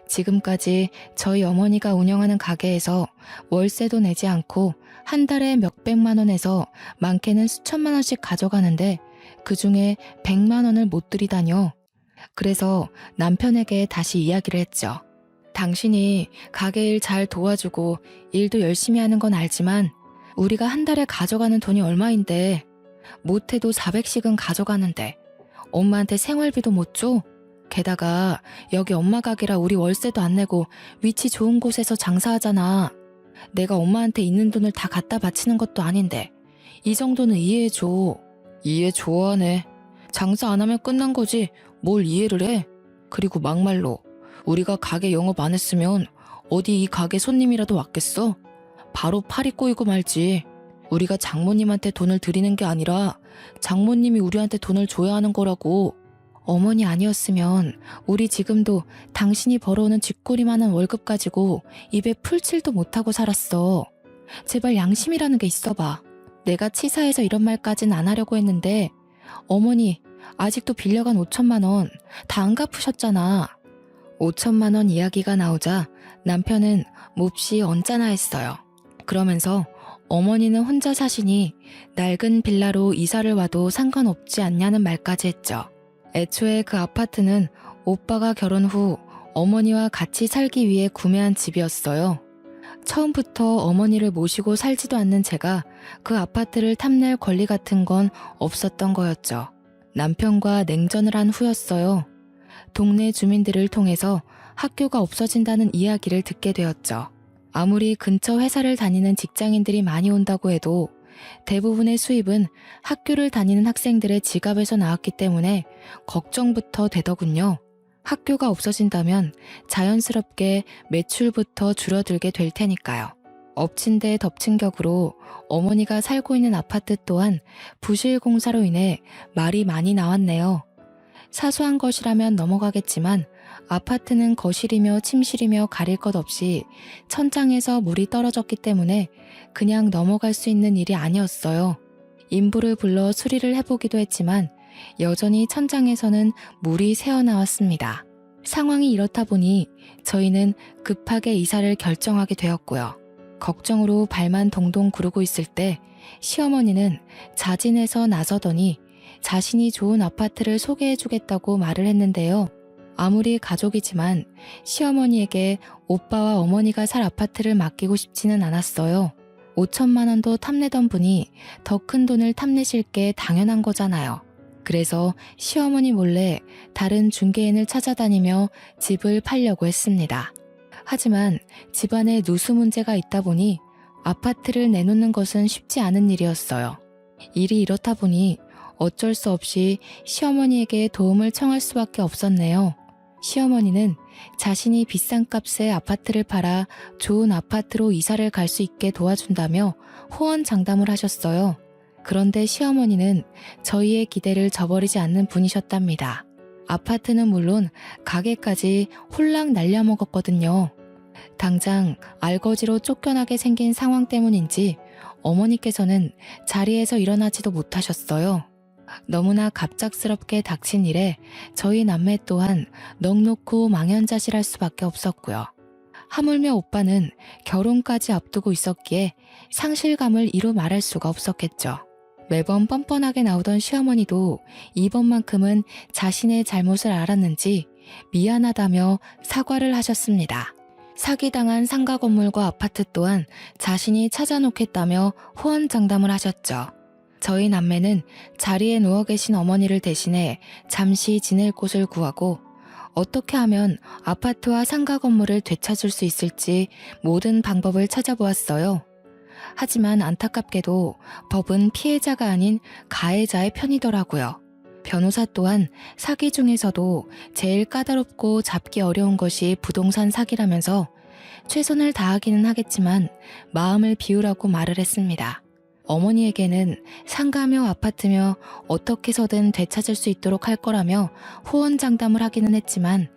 Speaker 1: 지금까지 저희 어머니가 운영하는 가게에서 월세도 내지 않고 한 달에 몇백만 원에서 많게는 수천만 원씩 가져가는데 그중에 100만 원을 못 드리다뇨. 그래서 남편에게 다시 이야기를 했죠. 당신이 가게 일 잘 도와주고 일도 열심히 하는 건 알지만 우리가 한 달에 가져가는 돈이 얼마인데 못해도 400씩은 가져가는데 엄마한테 생활비도 못 줘? 게다가 여기 엄마 가게라 우리 월세도 안 내고 위치 좋은 곳에서 장사하잖아. 내가 엄마한테 있는 돈을 다 갖다 바치는 것도 아닌데 이 정도는 이해해줘. 이해 좋아하네. 장사 안 하면 끝난 거지 뭘 이해를 해. 그리고 막말로 우리가 가게 영업 안 했으면 어디 이 가게 손님이라도 왔겠어? 바로 팔이 꼬이고 말지. 우리가 장모님한테 돈을 드리는 게 아니라 장모님이 우리한테 돈을 줘야 하는 거라고. 어머니 아니었으면 우리 지금도 당신이 벌어오는 쥐꼬리만한 월급 가지고 입에 풀칠도 못하고 살았어. 제발 양심이라는 게 있어봐. 내가 치사해서 이런 말까진 안 하려고 했는데 어머니 아직도 빌려간 5천만 원 다 안 갚으셨잖아. 5천만 원 이야기가 나오자 남편은 몹시 언짢아 했어요. 그러면서 어머니는 혼자 사시니 낡은 빌라로 이사를 와도 상관없지 않냐는 말까지 했죠. 애초에 그 아파트는 오빠가 결혼 후 어머니와 같이 살기 위해 구매한 집이었어요. 처음부터 어머니를 모시고 살지도 않는 제가 그 아파트를 탐낼 권리 같은 건 없었던 거였죠. 남편과 냉전을 한 후였어요. 동네 주민들을 통해서 학교가 없어진다는 이야기를 듣게 되었죠. 아무리 근처 회사를 다니는 직장인들이 많이 온다고 해도 대부분의 수입은 학교를 다니는 학생들의 지갑에서 나왔기 때문에 걱정부터 되더군요. 학교가 없어진다면 자연스럽게 매출부터 줄어들게 될 테니까요. 엎친 데 덮친 격으로 어머니가 살고 있는 아파트 또한 부실 공사로 인해 말이 많이 나왔네요. 사소한 것이라면 넘어가겠지만 아파트는 거실이며 침실이며 가릴 것 없이 천장에서 물이 떨어졌기 때문에 그냥 넘어갈 수 있는 일이 아니었어요. 인부를 불러 수리를 해보기도 했지만 여전히 천장에서는 물이 새어나왔습니다. 상황이 이렇다 보니 저희는 급하게 이사를 결정하게 되었고요. 걱정으로 발만 동동 구르고 있을 때 시어머니는 자진해서 나서더니 자신이 좋은 아파트를 소개해주겠다고 말을 했는데요. 아무리 가족이지만 시어머니에게 오빠와 어머니가 살 아파트를 맡기고 싶지는 않았어요. 5천만 원도 탐내던 분이 더 큰 돈을 탐내실 게 당연한 거잖아요. 그래서 시어머니 몰래 다른 중개인을 찾아다니며 집을 팔려고 했습니다. 하지만 집안에 누수 문제가 있다 보니 아파트를 내놓는 것은 쉽지 않은 일이었어요. 일이 이렇다 보니 어쩔 수 없이 시어머니에게 도움을 청할 수밖에 없었네요. 시어머니는 자신이 비싼 값에 아파트를 팔아 좋은 아파트로 이사를 갈 수 있게 도와준다며 호언장담을 하셨어요. 그런데 시어머니는 저희의 기대를 저버리지 않는 분이셨답니다. 아파트는 물론 가게까지 홀랑 날려먹었거든요. 당장 알거지로 쫓겨나게 생긴 상황 때문인지 어머니께서는 자리에서 일어나지도 못하셨어요. 너무나 갑작스럽게 닥친 일에 저희 남매 또한 넋놓고 망연자실할 수밖에 없었고요. 하물며 오빠는 결혼까지 앞두고 있었기에 상실감을 이루 말할 수가 없었겠죠. 매번 뻔뻔하게 나오던 시어머니도 이번만큼은 자신의 잘못을 알았는지 미안하다며 사과를 하셨습니다. 사기당한 상가 건물과 아파트 또한 자신이 찾아놓겠다며 호언장담을 하셨죠. 저희 남매는 자리에 누워 계신 어머니를 대신해 잠시 지낼 곳을 구하고 어떻게 하면 아파트와 상가 건물을 되찾을 수 있을지 모든 방법을 찾아보았어요. 하지만 안타깝게도 법은 피해자가 아닌 가해자의 편이더라고요. 변호사 또한 사기 중에서도 제일 까다롭고 잡기 어려운 것이 부동산 사기라면서 최선을 다하기는 하겠지만 마음을 비우라고 말을 했습니다. 어머니에게는 상가며 아파트며 어떻게 해서든 되찾을 수 있도록 할 거라며 호언장담을 하기는 했지만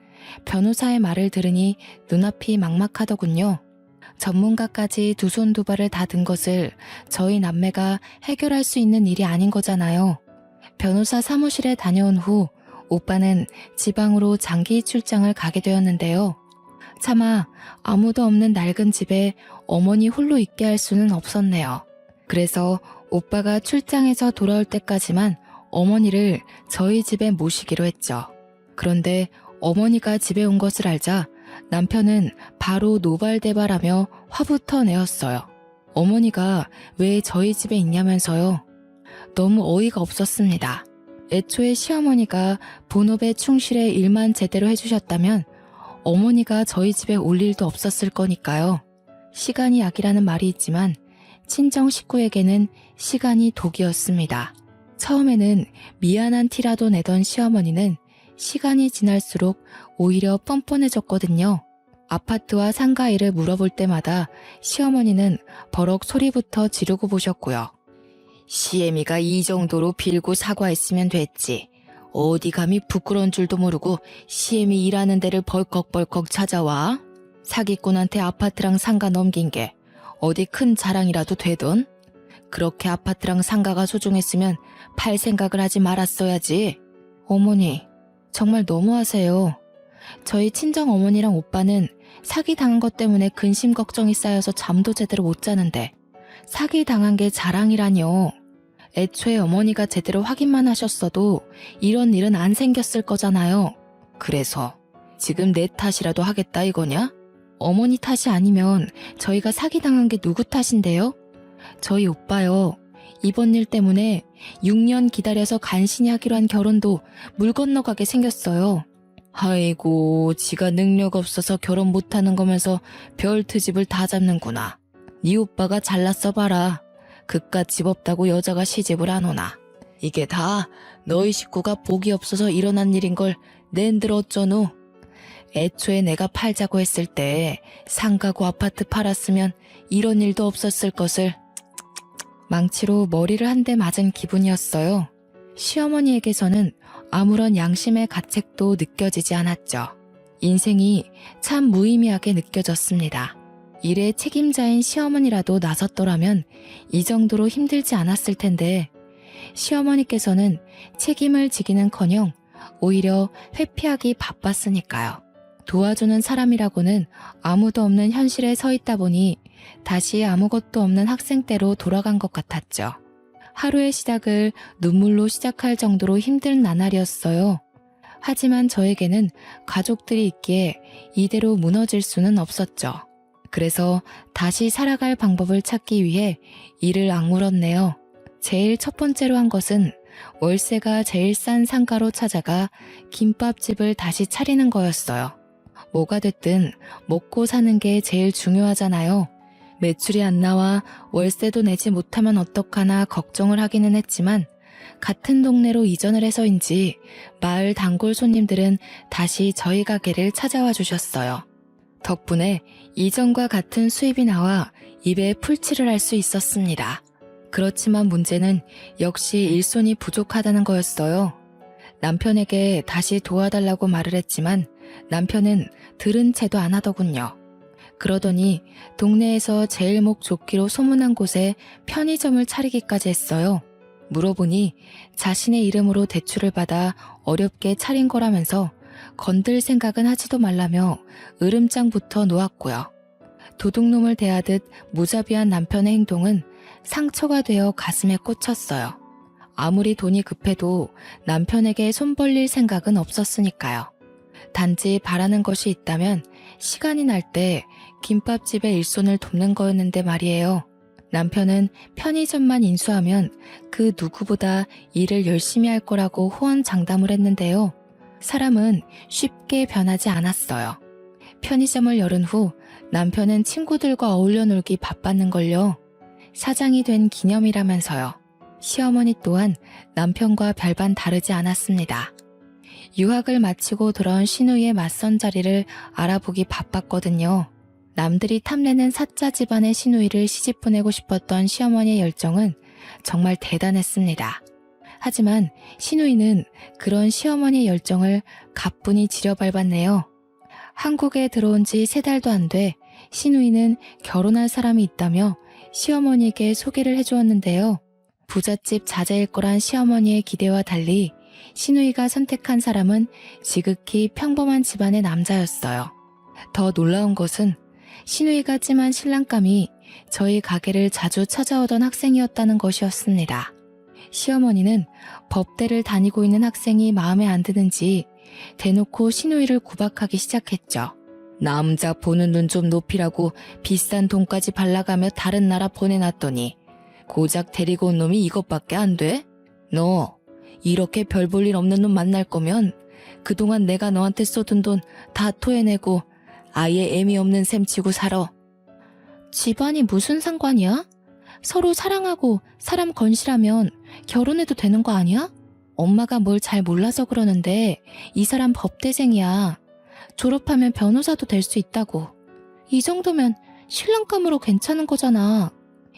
Speaker 1: 변호사의 말을 들으니 눈앞이 막막하더군요. 전문가까지 두 손 두 발을 다 든 것을 저희 남매가 해결할 수 있는 일이 아닌 거잖아요. 변호사 사무실에 다녀온 후 오빠는 지방으로 장기 출장을 가게 되었는데요. 차마 아무도 없는 낡은 집에 어머니 홀로 있게 할 수는 없었네요. 그래서 오빠가 출장에서 돌아올 때까지만 어머니를 저희 집에 모시기로 했죠. 그런데 어머니가 집에 온 것을 알자 남편은 바로 노발대발하며 화부터 내었어요. 어머니가 왜 저희 집에 있냐면서요. 너무 어이가 없었습니다. 애초에 시어머니가 본업에 충실해 일만 제대로 해주셨다면 어머니가 저희 집에 올 일도 없었을 거니까요. 시간이 약이라는 말이 있지만 친정 식구에게는 시간이 독이었습니다. 처음에는 미안한 티라도 내던 시어머니는 시간이 지날수록 오히려 뻔뻔해졌거든요. 아파트와 상가 일을 물어볼 때마다 시어머니는 버럭 소리부터 지르고 보셨고요. 시애미가 이 정도로 빌고 사과했으면 됐지. 어디 감히 부끄러운 줄도 모르고 시애미 일하는 데를 벌컥벌컥 찾아와? 사기꾼한테 아파트랑 상가 넘긴 게 어디 큰 자랑이라도 되던? 그렇게 아파트랑 상가가 소중했으면 팔 생각을 하지 말았어야지. 어머니, 정말 너무하세요. 저희 친정 어머니랑 오빠는 사기 당한 것 때문에 근심 걱정이 쌓여서 잠도 제대로 못 자는데 사기 당한 게 자랑이라뇨. 애초에 어머니가 제대로 확인만 하셨어도 이런 일은 안 생겼을 거잖아요. 그래서 지금 내 탓이라도 하겠다 이거냐? 어머니 탓이 아니면 저희가 사기당한 게 누구 탓인데요? 저희 오빠요. 이번 일 때문에 6년 기다려서 간신히 하기로 한 결혼도 물 건너가게 생겼어요. 아이고, 지가 능력 없어서 결혼 못하는 거면서 별 트집을 다 잡는구나. 네 오빠가 잘났어 봐라. 그깟 집 없다고 여자가 시집을 안 오나. 이게 다 너희 식구가 복이 없어서 일어난 일인 걸 낸들 어쩌노. 애초에 내가 팔자고 했을 때 상가고 아파트 팔았으면 이런 일도 없었을 것을. 망치로 머리를 한 대 맞은 기분이었어요. 시어머니에게서는 아무런 양심의 가책도 느껴지지 않았죠. 인생이 참 무의미하게 느껴졌습니다. 일의 책임자인 시어머니라도 나섰더라면 이 정도로 힘들지 않았을 텐데 시어머니께서는 책임을 지기는커녕 오히려 회피하기 바빴으니까요. 도와주는 사람이라고는 아무도 없는 현실에 서 있다 보니 다시 아무것도 없는 학생 때로 돌아간 것 같았죠. 하루의 시작을 눈물로 시작할 정도로 힘든 나날이었어요. 하지만 저에게는 가족들이 있기에 이대로 무너질 수는 없었죠. 그래서 다시 살아갈 방법을 찾기 위해 이를 악물었네요. 제일 첫 번째로 한 것은 월세가 제일 싼 상가로 찾아가 김밥집을 다시 차리는 거였어요. 뭐가 됐든 먹고 사는 게 제일 중요하잖아요. 매출이 안 나와 월세도 내지 못하면 어떡하나 걱정을 하기는 했지만 같은 동네로 이전을 해서인지 마을 단골 손님들은 다시 저희 가게를 찾아와 주셨어요. 덕분에 이전과 같은 수입이 나와 입에 풀칠을 할 수 있었습니다. 그렇지만 문제는 역시 일손이 부족하다는 거였어요. 남편에게 다시 도와달라고 말을 했지만 남편은 들은 채도 안 하더군요. 그러더니 동네에서 제일 목 좋기로 소문난 곳에 편의점을 차리기까지 했어요. 물어보니 자신의 이름으로 대출을 받아 어렵게 차린 거라면서 건들 생각은 하지도 말라며 으름장부터 놓았고요. 도둑놈을 대하듯 무자비한 남편의 행동은 상처가 되어 가슴에 꽂혔어요. 아무리 돈이 급해도 남편에게 손 벌릴 생각은 없었으니까요. 단지 바라는 것이 있다면 시간이 날 때 김밥집의 일손을 돕는 거였는데 말이에요. 남편은 편의점만 인수하면 그 누구보다 일을 열심히 할 거라고 호언장담을 했는데요. 사람은 쉽게 변하지 않았어요. 편의점을 열은 후 남편은 친구들과 어울려 놀기 바빴는걸요. 사장이 된 기념이라면서요. 시어머니 또한 남편과 별반 다르지 않았습니다. 유학을 마치고 돌아온 시누이의 맞선 자리를 알아보기 바빴거든요. 남들이 탐내는 사짜 집안의 시누이를 시집 보내고 싶었던 시어머니의 열정은 정말 대단했습니다. 하지만 시누이는 그런 시어머니의 열정을 가뿐히 지려밟았네요. 한국에 들어온 지 3달도 안 돼 시누이는 결혼할 사람이 있다며 시어머니에게 소개를 해주었는데요. 부잣집 자제일 거란 시어머니의 기대와 달리 시누이가 선택한 사람은 지극히 평범한 집안의 남자였어요. 더 놀라운 것은 시누이가 찜한 신랑감이 저희 가게를 자주 찾아오던 학생이었다는 것이었습니다. 시어머니는 법대를 다니고 있는 학생이 마음에 안 드는지 대놓고 시누이를 구박하기 시작했죠. 남자 보는 눈 좀 높이라고 비싼 돈까지 발라가며 다른 나라 보내놨더니 고작 데리고 온 놈이 이것밖에 안 돼? 너 이렇게 별 볼 일 없는 놈 만날 거면 그동안 내가 너한테 쏟은 돈 다 토해내고 아예 애미 없는 셈 치고 살아. 집안이 무슨 상관이야? 서로 사랑하고 사람 건실하면 결혼해도 되는 거 아니야? 엄마가 뭘 잘 몰라서 그러는데 이 사람 법대생이야. 졸업하면 변호사도 될 수 있다고. 이 정도면 신랑감으로 괜찮은 거잖아.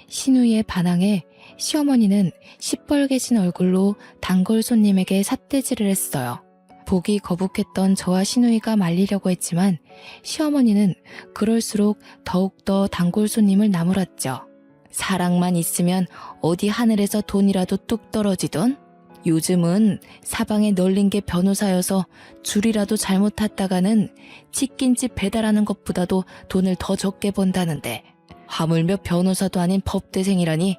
Speaker 1: 시누이의 반항에 시어머니는 시뻘개진 얼굴로 단골 손님에게 삿대질을 했어요. 보기 거북했던 저와 시누이가 말리려고 했지만 시어머니는 그럴수록 더욱더 단골 손님을 나무랐죠. 사랑만 있으면 어디 하늘에서 돈이라도 뚝 떨어지던? 요즘은 사방에 널린 게 변호사여서 줄이라도 잘못 탔다가는 치킨집 배달하는 것보다도 돈을 더 적게 번다는데 하물며 변호사도 아닌 법대생이라니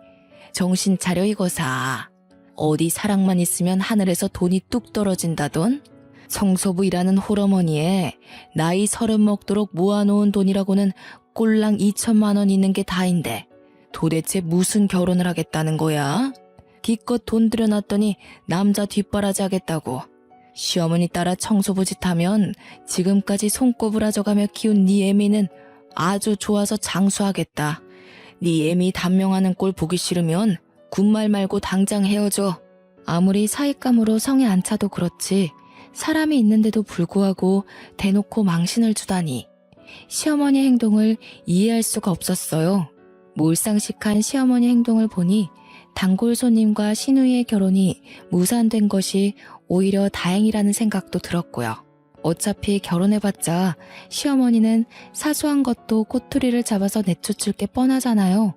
Speaker 1: 정신 차려 이거사. 어디 사랑만 있으면 하늘에서 돈이 뚝 떨어진다던? 성소부 일하는 홀어머니에 나이 30 먹도록 모아놓은 돈이라고는 꼴랑 2천만 원 있는 게 다인데 도대체 무슨 결혼을 하겠다는 거야? 기껏 돈 들여놨더니 남자 뒷바라지 하겠다고. 시어머니 따라 청소부 짓 하면 지금까지 손꼽으라져가며 키운 네 애미는 아주 좋아서 장수하겠다. 네 애미 단명하는 꼴 보기 싫으면 군말 말고 당장 헤어져. 아무리 사익감으로 성에 안 차도 그렇지 사람이 있는데도 불구하고 대놓고 망신을 주다니. 시어머니 행동을 이해할 수가 없었어요. 몰상식한 시어머니 행동을 보니 단골 손님과 시누이의 결혼이 무산된 것이 오히려 다행이라는 생각도 들었고요. 어차피 결혼해봤자 시어머니는 사소한 것도 꼬투리를 잡아서 내쫓을 게 뻔하잖아요.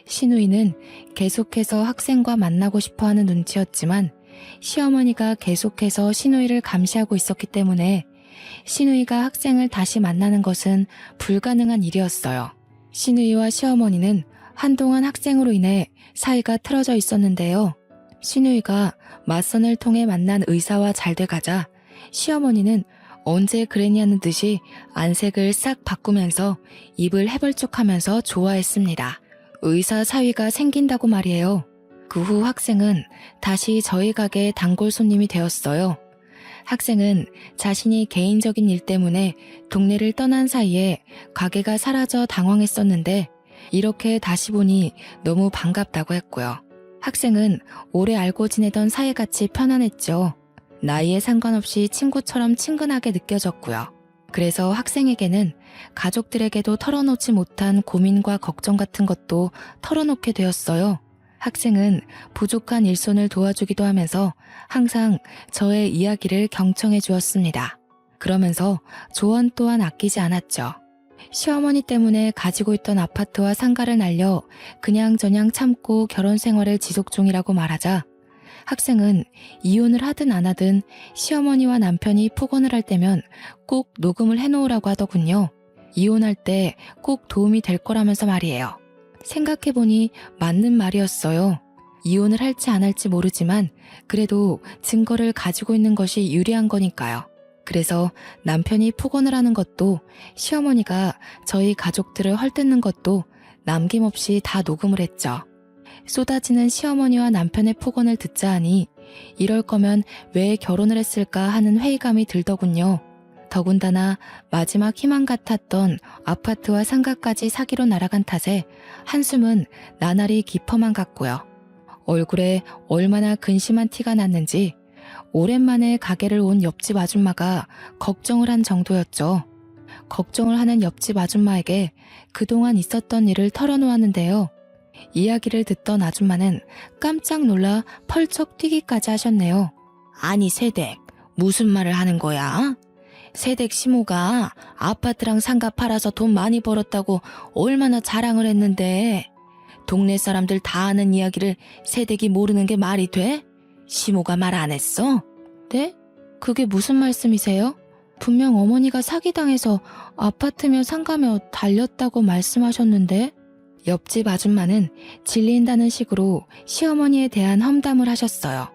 Speaker 1: 시누이는 계속해서 학생과 만나고 싶어하는 눈치였지만 시어머니가 계속해서 시누이를 감시하고 있었기 때문에 시누이가 학생을 다시 만나는 것은 불가능한 일이었어요. 시누이와 시어머니는 한동안 학생으로 인해 사이가 틀어져 있었는데요. 시누이가 맞선을 통해 만난 의사와 잘 돼가자 시어머니는 언제 그랬냐는 듯이 안색을 싹 바꾸면서 입을 해벌쭉하면서 좋아했습니다. 의사 사위가 생긴다고 말이에요. 그 후 학생은 다시 저희 가게의 단골 손님이 되었어요. 학생은 자신이 개인적인 일 때문에 동네를 떠난 사이에 가게가 사라져 당황했었는데 이렇게 다시 보니 너무 반갑다고 했고요. 학생은 오래 알고 지내던 사이같이 편안했죠. 나이에 상관없이 친구처럼 친근하게 느껴졌고요. 그래서 학생에게는 가족들에게도 털어놓지 못한 고민과 걱정 같은 것도 털어놓게 되었어요. 학생은 부족한 일손을 도와주기도 하면서 항상 저의 이야기를 경청해 주었습니다. 그러면서 조언 또한 아끼지 않았죠. 시어머니 때문에 가지고 있던 아파트와 상가를 날려 그냥저냥 참고 결혼 생활을 지속 중이라고 말하자 학생은 이혼을 하든 안 하든 시어머니와 남편이 폭언을 할 때면 꼭 녹음을 해놓으라고 하더군요. 이혼할 때 꼭 도움이 될 거라면서 말이에요. 생각해보니 맞는 말이었어요. 이혼을 할지 안 할지 모르지만 그래도 증거를 가지고 있는 것이 유리한 거니까요. 그래서 남편이 폭언을 하는 것도 시어머니가 저희 가족들을 헐뜯는 것도 남김없이 다 녹음을 했죠. 쏟아지는 시어머니와 남편의 폭언을 듣자 하니 이럴 거면 왜 결혼을 했을까 하는 회의감이 들더군요. 더군다나 마지막 희망 같았던 아파트와 상가까지 사기로 날아간 탓에 한숨은 나날이 깊어만 갔고요. 얼굴에 얼마나 근심한 티가 났는지 오랜만에 가게를 온 옆집 아줌마가 걱정을 한 정도였죠. 걱정을 하는 옆집 아줌마에게 그동안 있었던 일을 털어놓았는데요. 이야기를 듣던 아줌마는 깜짝 놀라 펄쩍 뛰기까지 하셨네요. 아니 새댁, 무슨 말을 하는 거야? 새댁 시모가 아파트랑 상가 팔아서 돈 많이 벌었다고 얼마나 자랑을 했는데 동네 사람들 다 아는 이야기를 새댁이 모르는 게 말이 돼? 시모가 말 안 했어? 네? 그게 무슨 말씀이세요? 분명 어머니가 사기당해서 아파트며 상가며 달렸다고 말씀하셨는데? 옆집 아줌마는 질린다는 식으로 시어머니에 대한 험담을 하셨어요.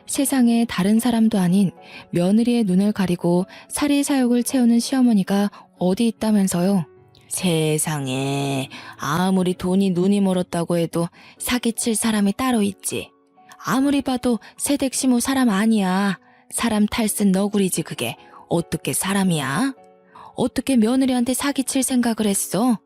Speaker 1: 세상에 다른 사람도 아닌 며느리의 눈을 가리고 사리사욕을 채우는 시어머니가 어디 있다면서요. 세상에 아무리 돈이 눈이 멀었다고 해도 사기칠 사람이 따로 있지. 아무리 봐도 새댁 시모 사람 아니야. 사람 탈쓴 너구리지 그게. 어떻게 사람이야? 어떻게 며느리한테 사기칠 생각을 했어?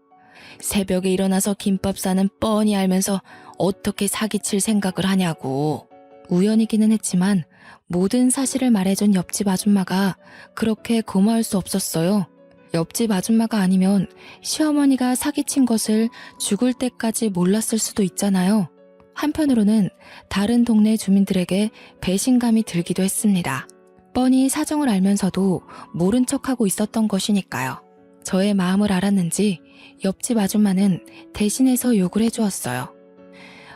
Speaker 1: 새벽에 일어나서 김밥 싸는 뻔히 알면서 어떻게 사기칠 생각을 하냐고. 우연이기는 했지만 모든 사실을 말해준 옆집 아줌마가 그렇게 고마울 수 없었어요. 옆집 아줌마가 아니면 시어머니가 사기친 것을 죽을 때까지 몰랐을 수도 있잖아요. 한편으로는 다른 동네 주민들에게 배신감이 들기도 했습니다. 뻔히 사정을 알면서도 모른 척하고 있었던 것이니까요. 저의 마음을 알았는지 옆집 아줌마는 대신해서 욕을 해주었어요.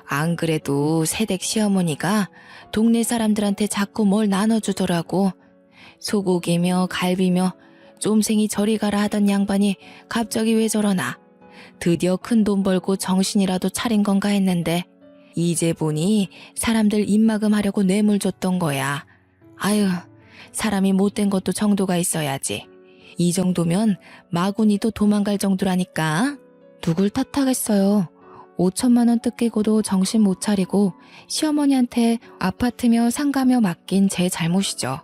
Speaker 1: 안 그래도 새댁 시어머니가 동네 사람들한테 자꾸 뭘 나눠주더라고. 소고기며 갈비며 쫌생이 저리 가라 하던 양반이 갑자기 왜 저러나. 드디어 큰 돈 벌고 정신이라도 차린 건가 했는데 이제 보니 사람들 입막음 하려고 뇌물 줬던 거야. 아유, 사람이 못된 것도 정도가 있어야지. 이 정도면 마구니도 도망갈 정도라니까. 누굴 탓하겠어요. 5천만 원 뜯기고도 정신 못 차리고 시어머니한테 아파트며 상가며 맡긴 제 잘못이죠.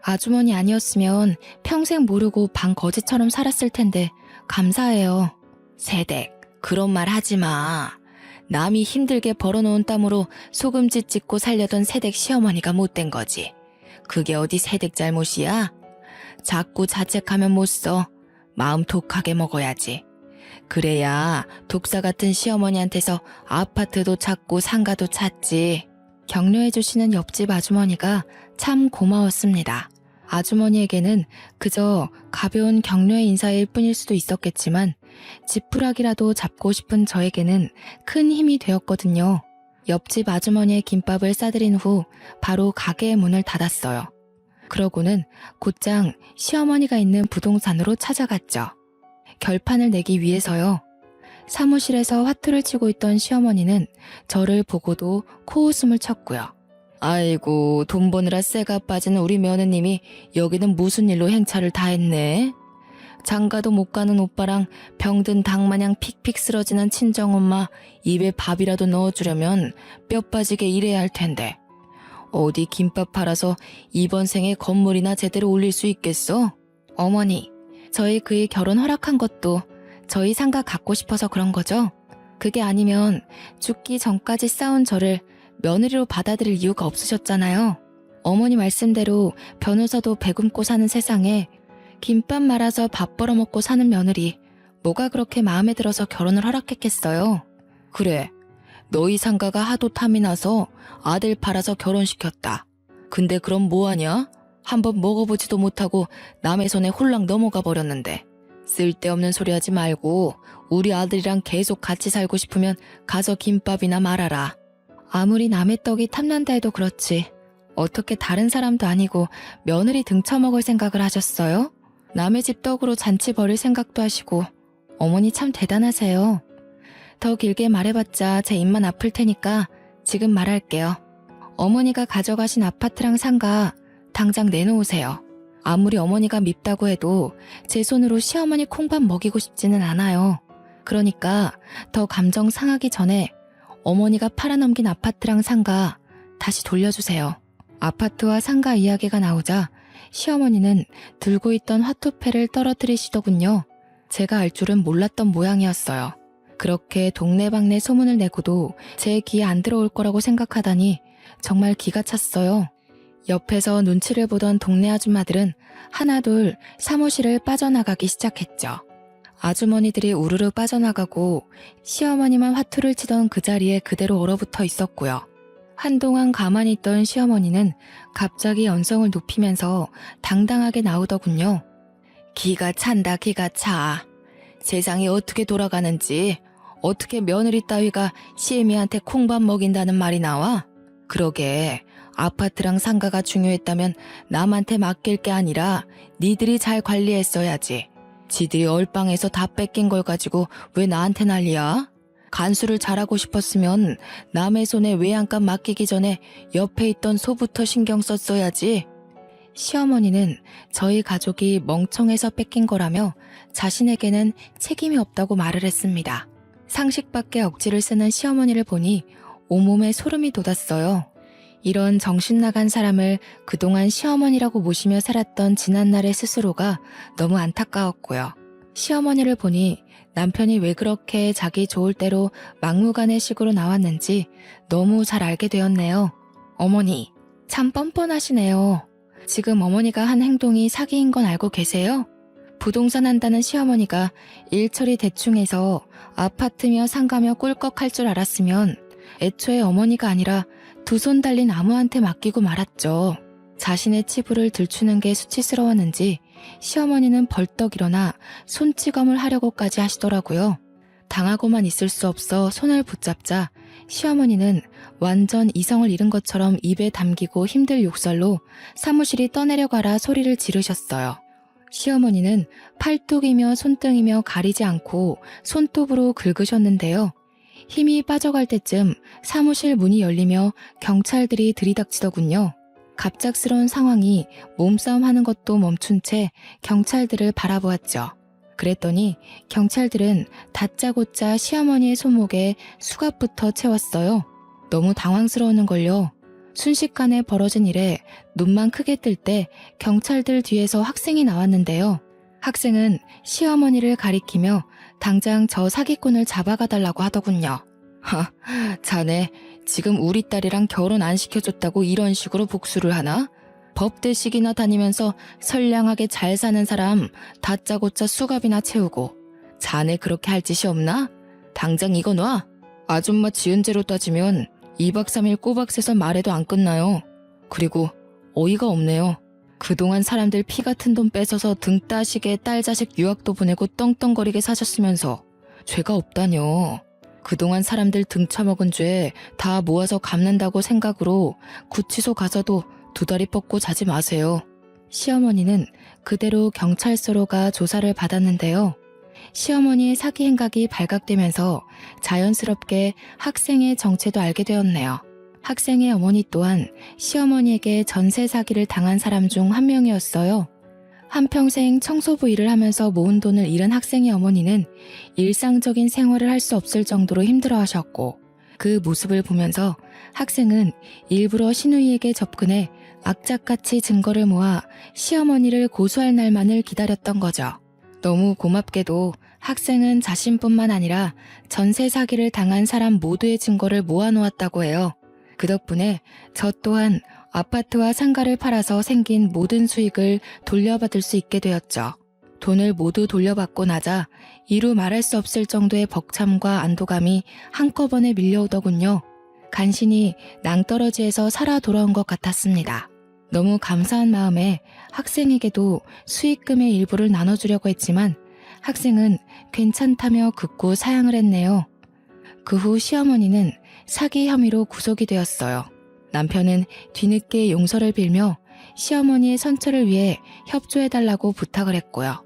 Speaker 1: 아주머니 아니었으면 평생 모르고 방 거지처럼 살았을 텐데 감사해요. 새댁, 그런 말 하지 마. 남이 힘들게 벌어놓은 땀으로 소금짓 짓고 살려던 새댁 시어머니가 못된 거지. 그게 어디 새댁 잘못이야? 자꾸 자책하면 못 써. 마음 독하게 먹어야지. 그래야 독사 같은 시어머니한테서 아파트도 찾고 상가도 찾지. 격려해주시는 옆집 아주머니가 참 고마웠습니다. 아주머니에게는 그저 가벼운 격려의 인사일 뿐일 수도 있었겠지만 지푸라기라도 잡고 싶은 저에게는 큰 힘이 되었거든요. 옆집 아주머니의 김밥을 싸드린 후 바로 가게의 문을 닫았어요. 그러고는 곧장 시어머니가 있는 부동산으로 찾아갔죠. 결판을 내기 위해서요. 사무실에서 화투를 치고 있던 시어머니는 저를 보고도 코웃음을 쳤고요. 아이고, 돈 버느라 쇠가 빠진 우리 며느님이 여기는 무슨 일로 행차를 다 했네. 장가도 못 가는 오빠랑 병든 닭마냥 픽픽 쓰러지는 친정엄마 입에 밥이라도 넣어주려면 뼈 빠지게 일해야 할 텐데. 어디 김밥 팔아서 이번 생에 건물이나 제대로 올릴 수 있겠어? 어머니, 저희 그의 결혼 허락한 것도 저희 상가 갖고 싶어서 그런 거죠? 그게 아니면 죽기 전까지 싸운 저를 며느리로 받아들일 이유가 없으셨잖아요. 어머니 말씀대로 변호사도 배굶고 사는 세상에 김밥 말아서 밥 벌어먹고 사는 며느리 뭐가 그렇게 마음에 들어서 결혼을 허락했겠어요? 그래, 너희 상가가 하도 탐이 나서 아들 팔아서 결혼시켰다. 근데 그럼 뭐하냐? 한번 먹어보지도 못하고 남의 손에 홀랑 넘어가 버렸는데. 쓸데없는 소리 하지 말고 우리 아들이랑 계속 같이 살고 싶으면 가서 김밥이나 말아라. 아무리 남의 떡이 탐난다 해도 그렇지 어떻게 다른 사람도 아니고 며느리 등쳐먹을 생각을 하셨어요? 남의 집 떡으로 잔치 벌일 생각도 하시고 어머니 참 대단하세요. 더 길게 말해봤자 제 입만 아플 테니까 지금 말할게요. 어머니가 가져가신 아파트랑 상가 당장 내놓으세요. 아무리 어머니가 밉다고 해도 제 손으로 시어머니 콩밥 먹이고 싶지는 않아요. 그러니까 더 감정 상하기 전에 어머니가 팔아넘긴 아파트랑 상가 다시 돌려주세요. 아파트와 상가 이야기가 나오자 시어머니는 들고 있던 화투패를 떨어뜨리시더군요. 제가 알 줄은 몰랐던 모양이었어요. 그렇게 동네방네 소문을 내고도 제 귀에 안 들어올 거라고 생각하다니 정말 기가 찼어요. 옆에서 눈치를 보던 동네 아줌마들은 하나둘 사무실을 빠져나가기 시작했죠. 아주머니들이 우르르 빠져나가고 시어머니만 화투를 치던 그 자리에 그대로 얼어붙어 있었고요. 한동안 가만히 있던 시어머니는 갑자기 연성을 높이면서 당당하게 나오더군요. 기가 찬다, 기가 차. 세상이 어떻게 돌아가는지, 어떻게 며느리 따위가 시애미한테 콩밥 먹인다는 말이 나와? 그러게, 아파트랑 상가가 중요했다면 남한테 맡길 게 아니라 니들이 잘 관리했어야지. 지들이 얼빵해서 다 뺏긴 걸 가지고 왜 나한테 난리야? 간수를 잘하고 싶었으면 남의 손에 외양간 맡기기 전에 옆에 있던 소부터 신경 썼어야지. 시어머니는 저희 가족이 멍청해서 뺏긴 거라며 자신에게는 책임이 없다고 말을 했습니다. 상식밖에 억지를 쓰는 시어머니를 보니 온몸에 소름이 돋았어요. 이런 정신나간 사람을 그동안 시어머니라고 모시며 살았던 지난날의 스스로가 너무 안타까웠고요. 시어머니를 보니 남편이 왜 그렇게 자기 좋을 대로 막무가내식으로 나왔는지 너무 잘 알게 되었네요. 어머니, 참 뻔뻔하시네요. 지금 어머니가 한 행동이 사기인 건 알고 계세요? 부동산 한다는 시어머니가 일처리 대충 해서 아파트며 상가며 꿀꺽할 줄 알았으면 애초에 어머니가 아니라 두 손 달린 아무한테 맡기고 말았죠. 자신의 치부를 들추는 게 수치스러웠는지 시어머니는 벌떡 일어나 손찌검을 하려고까지 하시더라고요. 당하고만 있을 수 없어 손을 붙잡자 시어머니는 완전 이성을 잃은 것처럼 입에 담기고 힘들 욕설로 사무실이 떠내려가라 소리를 지르셨어요. 시어머니는 팔뚝이며 손등이며 가리지 않고 손톱으로 긁으셨는데요. 힘이 빠져갈 때쯤 사무실 문이 열리며 경찰들이 들이닥치더군요. 갑작스러운 상황이 몸싸움하는 것도 멈춘 채 경찰들을 바라보았죠. 그랬더니 경찰들은 다짜고짜 시어머니의 손목에 수갑부터 채웠어요. 너무 당황스러우는걸요. 순식간에 벌어진 일에 눈만 크게 뜰 때 경찰들 뒤에서 학생이 나왔는데요. 학생은 시어머니를 가리키며 당장 저 사기꾼을 잡아가달라고 하더군요. 자네 지금 우리 딸이랑 결혼 안 시켜줬다고 이런 식으로 복수를 하나? 법대식이나 다니면서 선량하게 잘 사는 사람 다짜고짜 수갑이나 채우고 자네 그렇게 할 짓이 없나? 당장 이거 놔. 아줌마 지은 죄로 따지면 2박 3일 꼬박 새서 말해도 안 끝나요. 그리고 어이가 없네요. 그동안 사람들 피 같은 돈 뺏어서 등 따시게 딸 자식 유학도 보내고 떵떵거리게 사셨으면서 죄가 없다뇨. 그동안 사람들 등 처먹은 죄 다 모아서 갚는다고 생각으로 구치소 가서도 두 다리 뻗고 자지 마세요. 시어머니는 그대로 경찰서로 가 조사를 받았는데요. 시어머니의 사기 행각이 발각되면서 자연스럽게 학생의 정체도 알게 되었네요. 학생의 어머니 또한 시어머니에게 전세 사기를 당한 사람 중 한 명이었어요. 한평생 청소부 일을 하면서 모은 돈을 잃은 학생의 어머니는 일상적인 생활을 할 수 없을 정도로 힘들어하셨고 그 모습을 보면서 학생은 일부러 신우이에게 접근해 악착같이 증거를 모아 시어머니를 고소할 날만을 기다렸던 거죠. 너무 고맙게도 학생은 자신뿐만 아니라 전세 사기를 당한 사람 모두의 증거를 모아놓았다고 해요. 그 덕분에 저 또한 아파트와 상가를 팔아서 생긴 모든 수익을 돌려받을 수 있게 되었죠. 돈을 모두 돌려받고 나자 이루 말할 수 없을 정도의 벅참과 안도감이 한꺼번에 밀려오더군요. 간신히 낭떠러지에서 살아 돌아온 것 같았습니다. 너무 감사한 마음에 학생에게도 수익금의 일부를 나눠주려고 했지만 학생은 괜찮다며 극구 사양을 했네요. 그 후 시어머니는 사기 혐의로 구속이 되었어요. 남편은 뒤늦게 용서를 빌며 시어머니의 선처를 위해 협조해달라고 부탁을 했고요.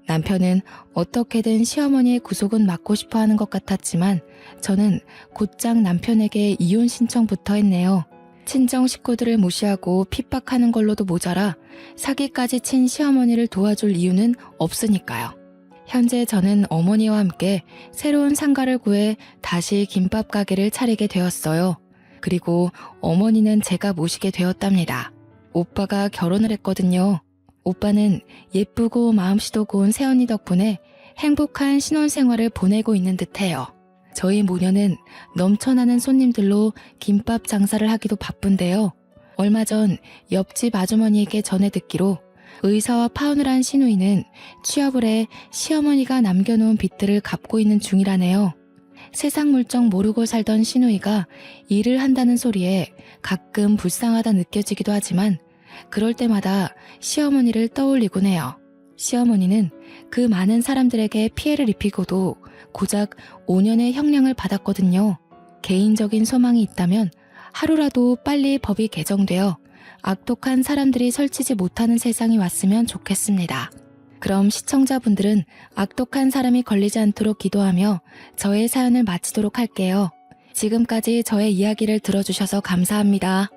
Speaker 1: 남편은 어떻게든 시어머니의 구속은 막고 싶어 하는 것 같았지만 저는 곧장 남편에게 이혼 신청부터 했네요. 친정 식구들을 무시하고 핍박하는 걸로도 모자라 사기까지 친 시어머니를 도와줄 이유는 없으니까요. 현재 저는 어머니와 함께 새로운 상가를 구해 다시 김밥 가게를 차리게 되었어요. 그리고 어머니는 제가 모시게 되었답니다. 오빠가 결혼을 했거든요. 오빠는 예쁘고 마음씨도 고운 새언니 덕분에 행복한 신혼생활을 보내고 있는 듯해요. 저희 모녀는 넘쳐나는 손님들로 김밥 장사를 하기도 바쁜데요. 얼마 전 옆집 아주머니에게 전해 듣기로 의사와 파혼을 한 시누이는 취업을 해 시어머니가 남겨놓은 빚들을 갚고 있는 중이라네요. 세상 물정 모르고 살던 시누이가 일을 한다는 소리에 가끔 불쌍하다 느껴지기도 하지만 그럴 때마다 시어머니를 떠올리곤 해요. 시어머니는 그 많은 사람들에게 피해를 입히고도 고작 5년의 형량을 받았거든요. 개인적인 소망이 있다면 하루라도 빨리 법이 개정되어 악독한 사람들이 설치지 못하는 세상이 왔으면 좋겠습니다. 그럼 시청자분들은 악독한 사람이 걸리지 않도록 기도하며 저의 사연을 마치도록 할게요. 지금까지 저의 이야기를 들어주셔서 감사합니다.